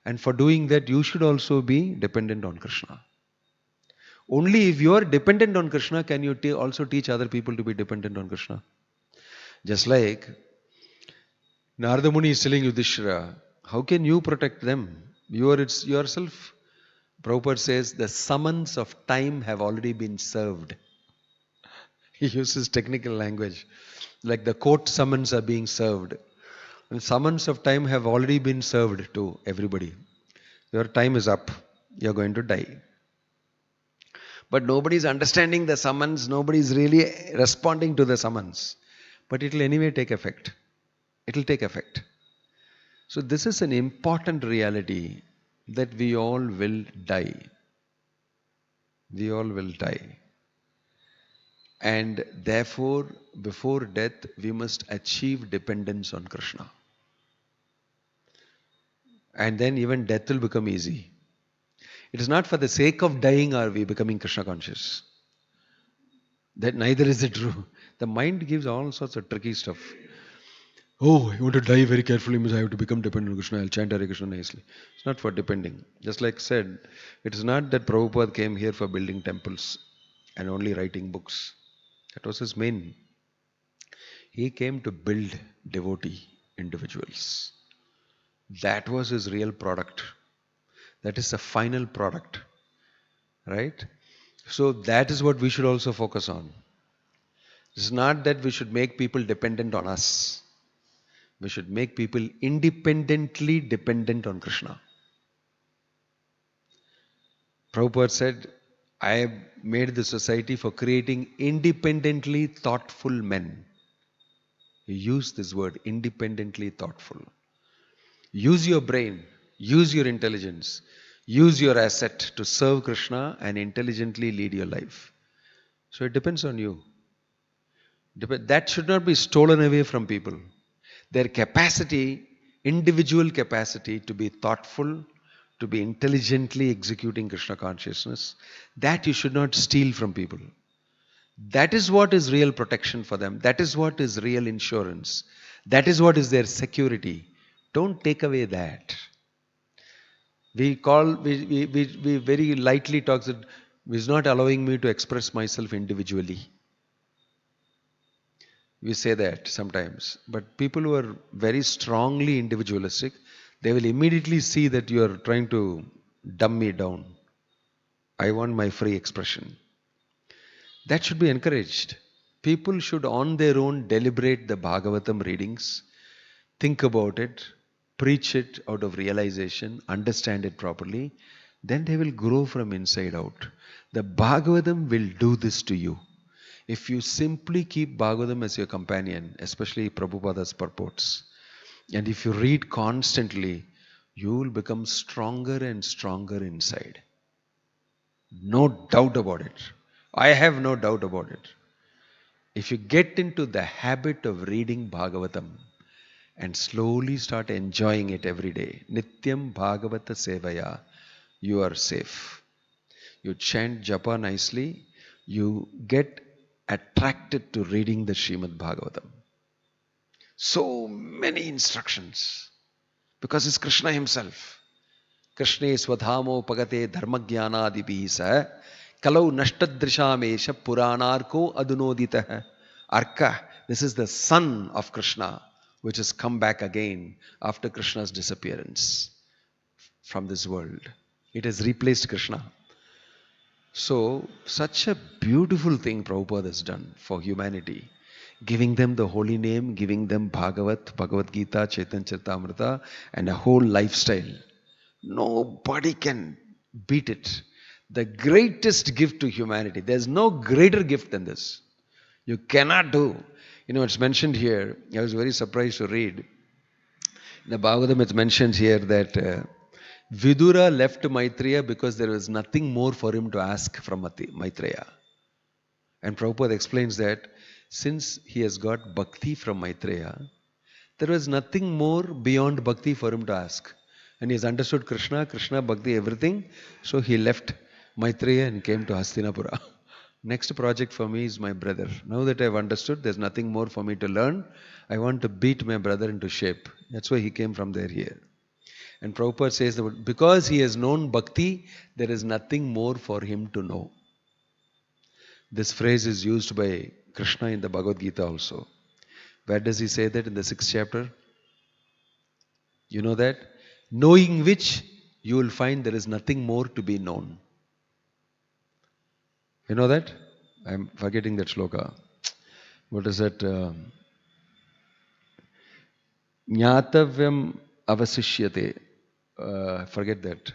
And for doing that, you should also be dependent on Krishna. Only if you are dependent on Krishna can you also teach other people to be dependent on Krishna. Just like Narada Muni is telling Yudhishthira, how can you protect them? You are yourself. Prabhupada says the summons of time have already been served. He uses technical language. Like the court summons are being served. And summons of time have already been served to everybody. Your time is up. You are going to die. But nobody is understanding the summons. Nobody is really responding to the summons. But it will anyway take effect. It will take effect. So this is an important reality that we all will die. We all will die. And therefore, before death, we must achieve dependence on Krishna. And then even death will become easy. It is not for the sake of dying are we becoming Krishna conscious. That neither is it true. The mind gives all sorts of tricky stuff. Oh, you want to die very carefully, means I have to become dependent on Krishna. I'll chant Hare Krishna nicely. It's not for depending. Just like said, it is not that Prabhupada came here for building temples and only writing books. That was his main. He came to build devotee individuals. That was his real product. That is the final product. Right? So that is what we should also focus on. It's not that we should make people dependent on us. We should make people independently dependent on Krishna. Prabhupada said, I have made the society for creating independently thoughtful men. He used this word, independently thoughtful. Use your brain, use your intelligence, use your asset to serve Krishna and intelligently lead your life. So it depends on you. That should not be stolen away from people. Their capacity, individual capacity to be thoughtful, to be intelligently executing Krishna consciousness, that you should not steal from people. That is what is real protection for them. That is what is real insurance. That is what is their security. Don't take away that. We very lightly talk that is not allowing me to express myself individually. We say that sometimes. But people who are very strongly individualistic, they will immediately see that you are trying to dumb me down. I want my free expression. That should be encouraged. People should on their own deliberate the Bhagavatam readings, think about it, preach it out of realization, understand it properly, then they will grow from inside out. The Bhagavatam will do this to you. If you simply keep Bhagavatam as your companion, especially Prabhupada's purports, and if you read constantly, you will become stronger and stronger inside. No doubt about it. I have no doubt about it. If you get into the habit of reading Bhagavatam and slowly start enjoying it every day, Nityam Bhagavata Sevaya, you are safe. You chant japa nicely, you get attracted to reading the Srimad Bhagavatam. So many instructions, because it's Krishna himself. Krishne swadhamo pagate dharmagyana sa kalau nashtadrishamesha puranarko adunoditah. Arka, this is the son of Krishna, which has come back again after Krishna's disappearance from this world. It has replaced Krishna. So, such a beautiful thing Prabhupada has done for humanity. Giving them the holy name, giving them Bhagavad Gita, Chaitanya Charitamrita, and a whole lifestyle. Nobody can beat it. The greatest gift to humanity. There's no greater gift than this. You cannot do. It's mentioned here. I was very surprised to read. In the Bhagavatam, it's mentioned here that Vidura left Maitreya because there was nothing more for him to ask from Maitreya. And Prabhupada explains that since he has got Bhakti from Maitreya, there was nothing more beyond Bhakti for him to ask. And he has understood Krishna, Bhakti, everything. So he left Maitreya and came to Hastinapura. Next project for me is my brother. Now that I have understood, there's nothing more for me to learn. I want to beat my brother into shape. That's why he came from there here. And Prabhupada says that because he has known Bhakti, there is nothing more for him to know. This phrase is used by Krishna in the Bhagavad Gita also. Where does he say that in the 6th chapter? You know that? Knowing which you will find there is nothing more to be known. You know that? I'm forgetting that shloka. What is that? Jnatavyam avasishyate. Forget that.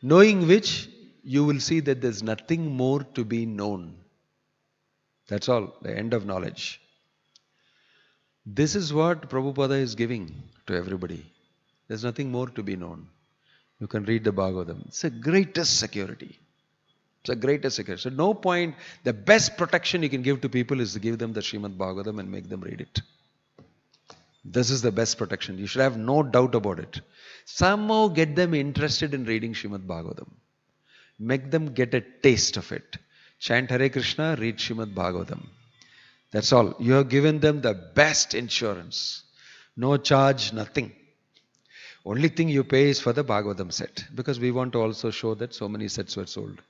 Knowing which you will see that there's nothing more to be known. That's all. The end of knowledge. This is what Prabhupada is giving to everybody. There's nothing more to be known. You can read the Bhagavatam. It's the greatest security. It's the greatest security. So no point, the best protection you can give to people is to give them the Srimad Bhagavatam and make them read it. This is the best protection. You should have no doubt about it. Somehow get them interested in reading Srimad Bhagavatam. Make them get a taste of it. Chant Hare Krishna, read Srimad Bhagavatam. That's all. You have given them the best insurance. No charge, nothing. Only thing you pay is for the Bhagavatam set. Because we want to also show that so many sets were sold.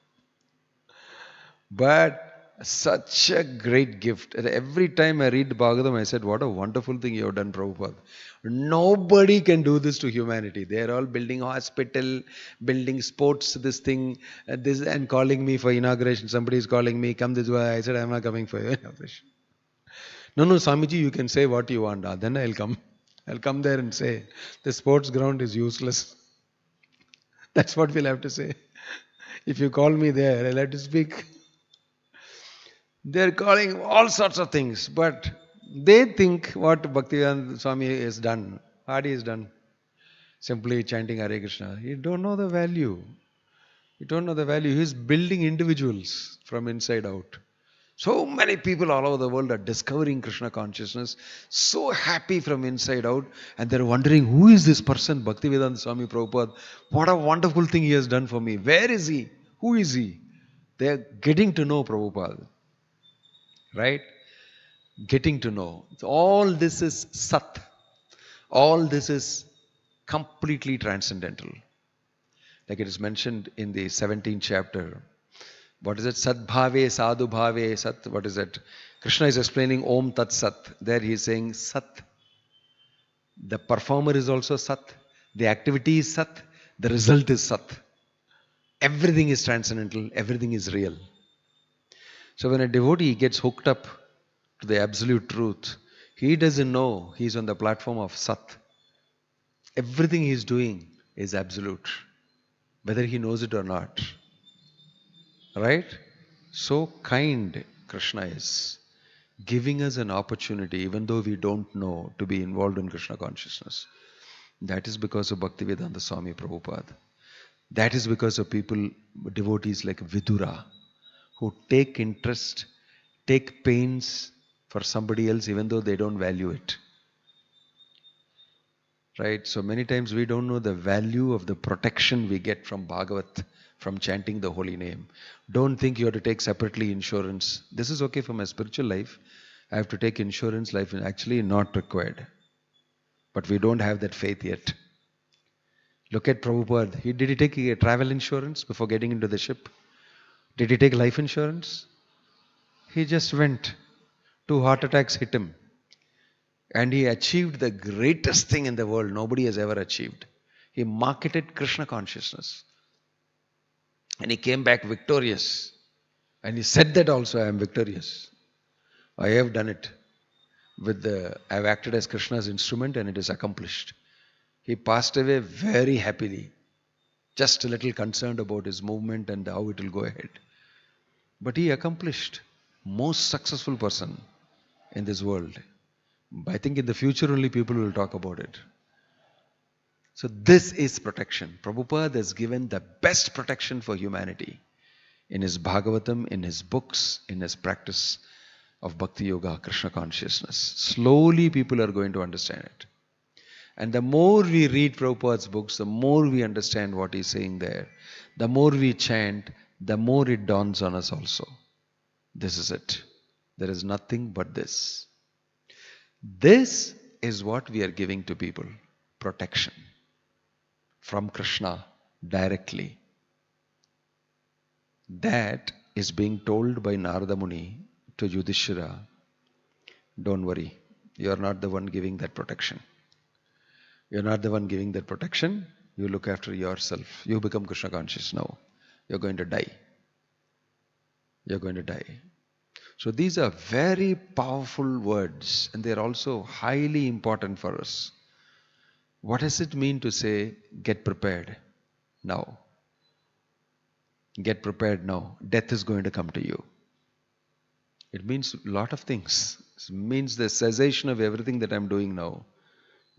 But such a great gift. Every time I read the Bhagavatam, I said, what a wonderful thing you have done, Prabhupada. Nobody can do this to humanity. They are all building hospital, building sports, this thing, this, and calling me for inauguration. Somebody is calling me, come this way. I said, I'm not coming for your inauguration. No, Swamiji, you can say what you want. Then I'll come. I'll come there and say, the sports ground is useless. That's what we'll have to say. If you call me there, I'll have to speak. They're calling all sorts of things, but they think what Bhaktivedanta Swami has done, what he has done, simply chanting Hare Krishna. You don't know the value. You don't know the value. He is building individuals from inside out. So many people all over the world are discovering Krishna consciousness, so happy from inside out, and they're wondering, who is this person, Bhaktivedanta Swami Prabhupada? What a wonderful thing he has done for me. Where is he? Who is he? They're getting to know Prabhupada. Right? Getting to know. All this is Sat. All this is completely transcendental. Like it is mentioned in the 17th chapter. What is it? Sadbhave, Sadhu Bhave, Sat. What is it? Krishna is explaining Om Tat Sat. There he is saying Sat. The performer is also Sat. The activity is Sat. The result is Sat. Everything is transcendental. Everything is real. So when a devotee gets hooked up to the absolute truth, he doesn't know he's on the platform of Sat. Everything he's doing is absolute, whether he knows it or not. Right? So kind Krishna is, giving us an opportunity, even though we don't know, to be involved in Krishna consciousness. That is because of Bhaktivedanta Swami Prabhupada. That is because of people, devotees like Vidura, who take interest, take pains for somebody else even though they don't value it. Right? So many times we don't know the value of the protection we get from Bhagavat, from chanting the holy name. Don't think you have to take separately insurance. This is okay for my spiritual life. I have to take insurance. Life is actually not required. But we don't have that faith yet. Look at Prabhupada. Did he take a travel insurance before getting into the ship? Did he take life insurance? He just went. 2 heart attacks hit him. And he achieved the greatest thing in the world nobody has ever achieved. He marketed Krishna consciousness. And he came back victorious. And he said that also, I am victorious. I have done it. I have acted as Krishna's instrument and it is accomplished. He passed away very happily. Just a little concerned about his movement and how it will go ahead. But he accomplished. Most successful person in this world. I think in the future only people will talk about it. So this is protection. Prabhupada has given the best protection for humanity in his Bhagavatam, in his books, in his practice of Bhakti Yoga, Krishna consciousness. Slowly people are going to understand it. And the more we read Prabhupada's books, the more we understand what he's saying there. The more we chant, the more it dawns on us also. This is it. There is nothing but this. This is what we are giving to people. Protection. From Krishna directly. That is being told by Narada Muni to Yudhishthira. Don't worry. You are not the one giving that protection. You are not the one giving that protection. You look after yourself. You become Krishna conscious now. You're going to die. You're going to die. So these are very powerful words and they're also highly important for us. What does it mean to say, get prepared now? Get prepared now. Death is going to come to you. It means a lot of things. It means the cessation of everything that I'm doing now.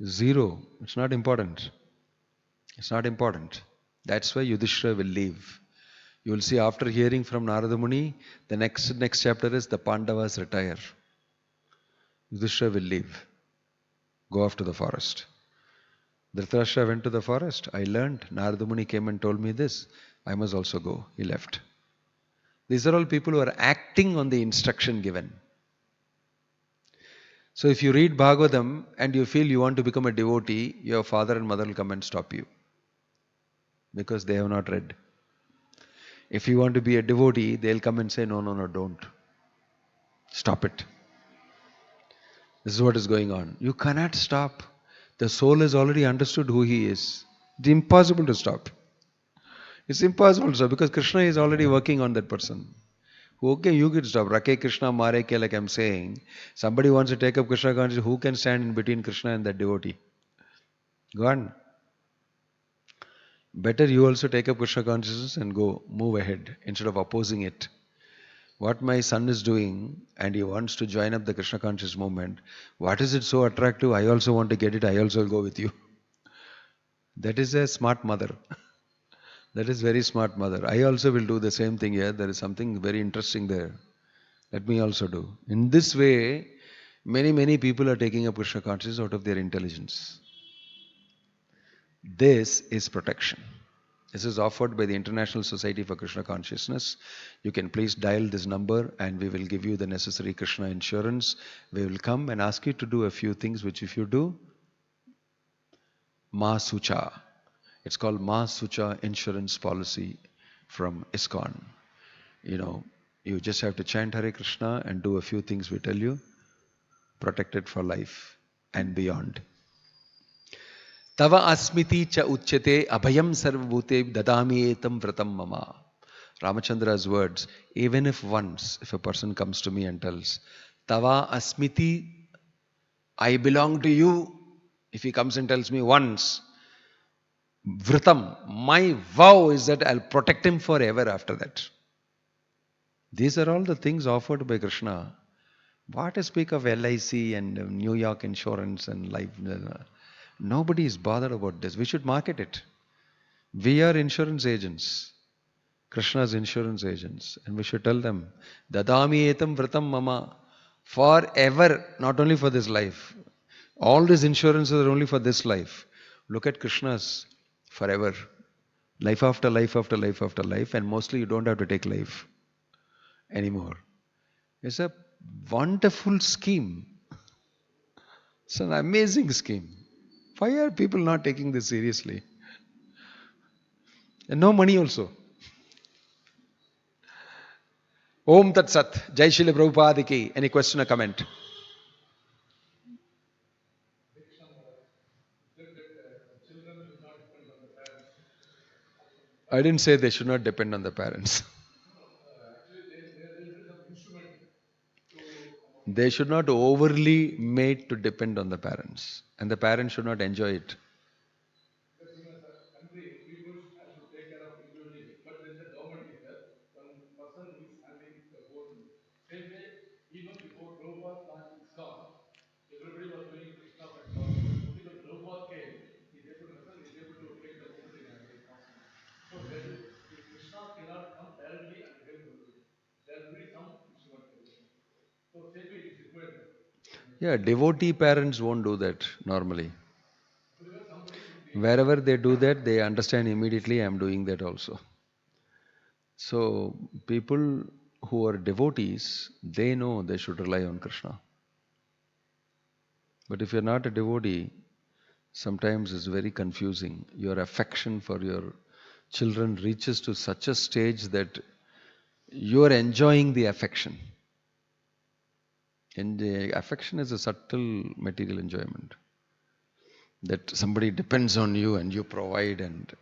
Zero. It's not important. It's not important. That's why Yudhishthira will leave. You will see after hearing from Narada Muni, the next chapter is the Pandavas retire. Yudhishthira will leave. Go off to the forest. Dhritarashtra went to the forest. I learned. Narada Muni came and told me this. I must also go. He left. These are all people who are acting on the instruction given. So if you read Bhagavatam and you feel you want to become a devotee, your father and mother will come and stop you. Because they have not read. If you want to be a devotee, they'll come and say, no, don't. Stop it. This is what is going on. You cannot stop. The soul has already understood who he is. It's impossible to stop. It's impossible to stop because Krishna is already working on that person. Okay, you could stop. Rake Krishna Mare Ke, like I'm saying. Somebody wants to take up Krishna consciousness, who can stand in between Krishna and that devotee? Go on. Better you also take up Krishna consciousness and go move ahead instead of opposing it. What my son is doing, and he wants to join up the Krishna conscious movement, what is it so attractive? I also want to get it, I also will go with you. That is a smart mother. That is very smart mother. I also will do the same thing here. There is something very interesting there. Let me also do. In this way, many people are taking up Krishna consciousness out of their intelligence. This is protection. This is offered by the International Society for Krishna Consciousness. You can please dial this number and we will give you the necessary Krishna insurance. We will come and ask you to do a few things which if you do, Ma Sucha. It's called Ma Sucha insurance policy from ISKCON. You just have to chant Hare Krishna and do a few things we tell you, protected for life and beyond. Tava asmiti cha uchyate abhayam sarvabhute dadami etam vratam mama. Ramachandra's words, even if a person comes to me and tells, Tava asmiti, I belong to you. If he comes and tells me once, Vratam, my vow is that I'll protect him forever after that. These are all the things offered by Krishna. What to speak of LIC and New York insurance and life? Nobody is bothered about this. We should market it. We are insurance agents. Krishna's insurance agents. And we should tell them, Dadami etam vratam mama. Forever, not only for this life. All these insurances are only for this life. Look at Krishna's forever. Life after life after life after life. And mostly you don't have to take life anymore. It's a wonderful scheme. It's an amazing scheme. Why are people not taking this seriously? And no money also. Om Tat Sat. Jai Srila Prabhupada Ki. Any question or comment? I didn't say they should not depend on the parents. They should not overly made to depend on the parents. And the parents should not enjoy it. Yeah, devotee parents won't do that normally. Wherever they do that, they understand immediately I am doing that also. So, people who are devotees, they know they should rely on Krishna. But if you're not a devotee, sometimes it's very confusing. Your affection for your children reaches to such a stage that you're enjoying the affection. And the affection is a subtle material enjoyment. That somebody depends on you and you provide and,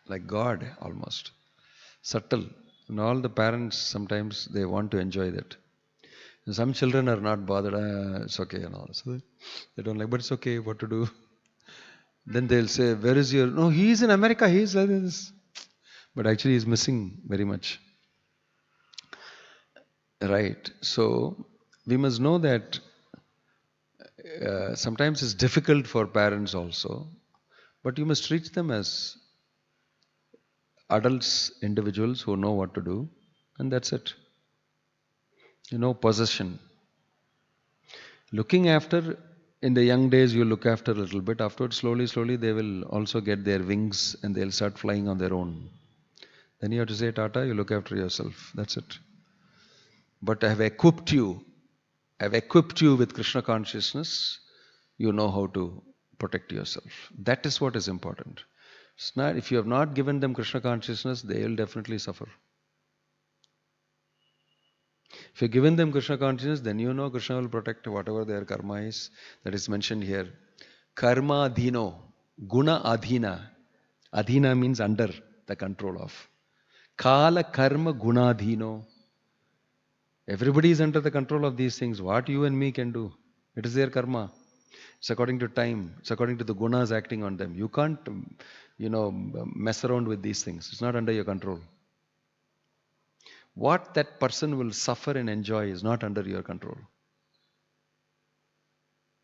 like God almost. Subtle. And all the parents, sometimes they want to enjoy that. And some children are not bothered, it's okay and all. So they don't like, but it's okay, what to do? Then they'll say, where is your, no, he's in America, he's like this. But actually he's missing very much. Right. So we must know that sometimes it's difficult for parents also, but you must treat them as adults, individuals who know what to do, and that's it. Possession. Looking after, in the young days you look after a little bit, afterwards slowly they will also get their wings and they'll start flying on their own. Then you have to say, Tata, you look after yourself, that's it. But I have equipped you with Krishna consciousness, you know how to protect yourself. That is what is important. It's not, if you have not given them Krishna consciousness, they will definitely suffer. If you have given them Krishna consciousness, then you know Krishna will protect whatever their karma is. That is mentioned here. Karma adhino, guna adhina. Adhina means under, the control of. Kala karma guna adhino. Everybody is under the control of these things. What you and me can do? It is their karma. It's according to time. It's according to the gunas acting on them. You can't, mess around with these things. It's not under your control. What that person will suffer and enjoy is not under your control.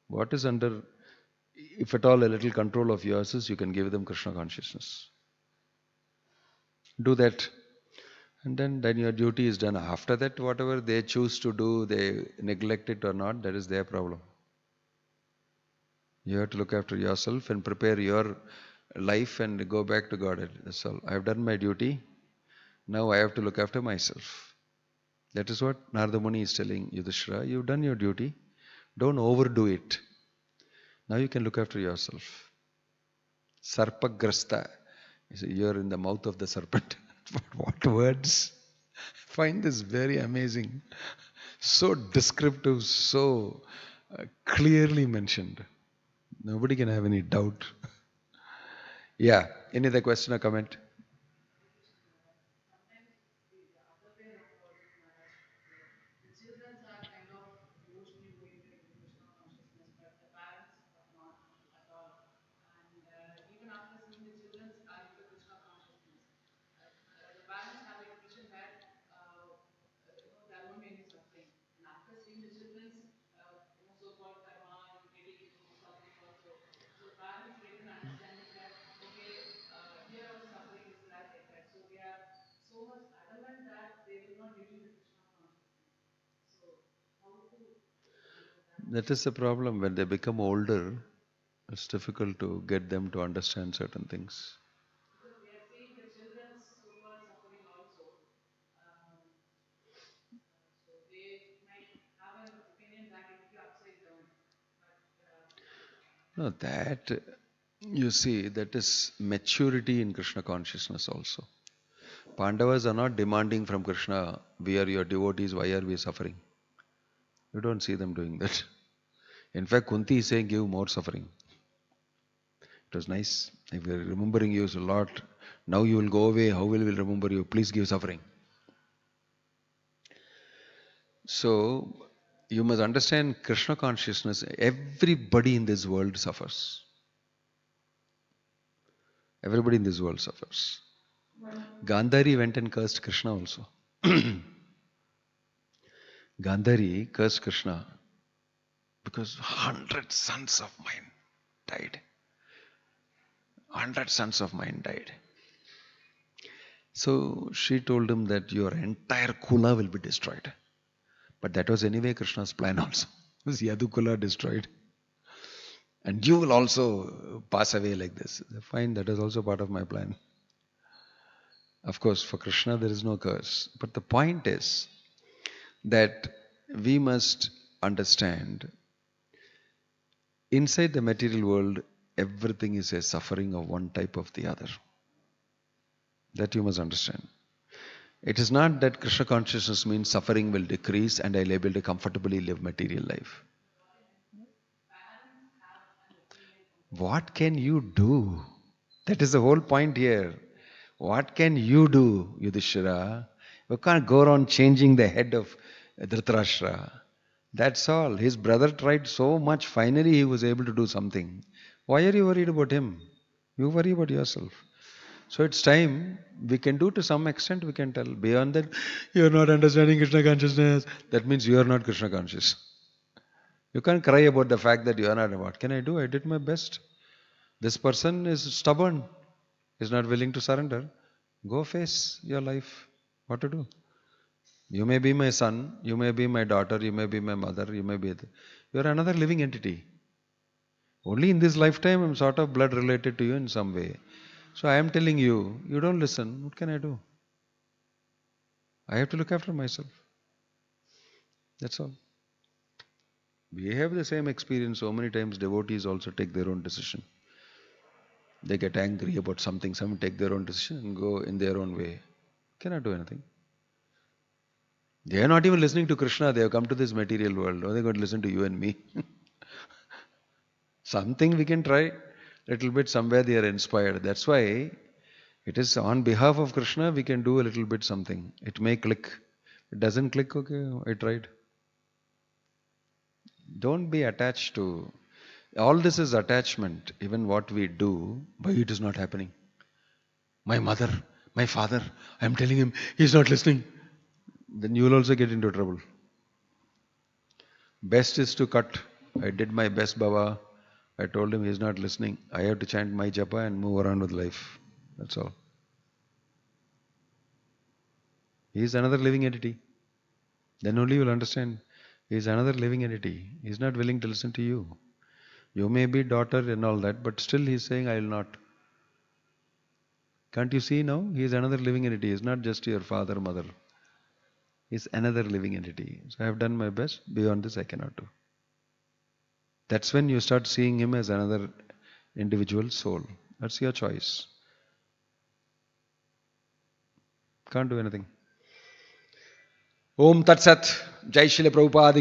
What is under, if at all a little control of yours is, you can give them Krishna consciousness. Do that. And then your duty is done. After that, whatever they choose to do, they neglect it or not, that is their problem. You have to look after yourself and prepare your life and go back to God. That's all. I have done my duty. Now I have to look after myself. That is what Narada Muni is telling Yudhishthira. You've done your duty. Don't overdo it. Now you can look after yourself. Sarpagrasta. You're in the mouth of the serpent. What words? I find this very amazing. So descriptive, so clearly mentioned. Nobody can have any doubt. Yeah. Any other question or comment? That is the problem. When they become older, it's difficult to get them to understand certain things. No, that, you see, that is maturity in Krishna consciousness also. Pandavas are not demanding from Krishna, we are your devotees, why are we suffering? You don't see them doing that. In fact, Kunti is saying, give more suffering. It was nice. If we are remembering you a lot, now you will go away, how will we remember you? Please give suffering. So, you must understand Krishna consciousness. Everybody in this world suffers. Everybody in this world suffers. Gandhari went and cursed Krishna also. Gandhari cursed Krishna because 100 sons of mine died. 100 sons of mine died. So she told him that your entire Kula will be destroyed. But that was anyway Krishna's plan also. Was Yadukula destroyed? And you will also pass away like this. Fine, that is also part of my plan. Of course, for Krishna there is no curse. But the point is that we must understand, inside the material world, everything is a suffering of one type or the other. That you must understand. It is not that Krishna consciousness means suffering will decrease and I'll be able to comfortably live material life. What can you do? That is the whole point here. What can you do, Yudhishthira? You can't go around changing the head of Dhritarashtra. That's all. His brother tried so much. Finally, he was able to do something. Why are you worried about him? You worry about yourself. So it's time. We can do to some extent, we can tell. Beyond that, you are not understanding Krishna consciousness. That means you are not Krishna conscious. You can't cry about the fact that you are not. What can I do? I did my best. This person is stubborn, is not willing to surrender. Go face your life. What to do? You may be my son, you may be my daughter, you may be my mother, you may be... You are another living entity. Only in this lifetime I am sort of blood related to you in some way. So I am telling you, you don't listen. What can I do? I have to look after myself. That's all. We have the same experience. So many times devotees also take their own decision. They get angry about something. Some take their own decision and go in their own way. Cannot do anything. They are not even listening to Krishna. They have come to this material world. Or they are going to listen to you and me. Something we can try. Little bit somewhere they are inspired. That's why it is on behalf of Krishna we can do a little bit something. It may click. It doesn't click, okay, I tried. Don't be attached to. All this is attachment. Even what we do, why it is not happening? My mother, my father, I am telling him, he's not listening. Then you will also get into trouble. Best is to cut. I did my best, Baba. I told him he's not listening. I have to chant my japa and move around with life. That's all. He is another living entity. Then only you will understand. He is another living entity. He is not willing to listen to you. You may be daughter and all that, but still he is saying, I will not. Can't you see now? He is another living entity. He is not just your father, mother. He is another living entity. So I have done my best. Beyond this, I cannot do. That's when you start seeing him as another individual soul. That's your choice. Can't do anything. Om Tat Sat. Jai Srila Prabhupada ki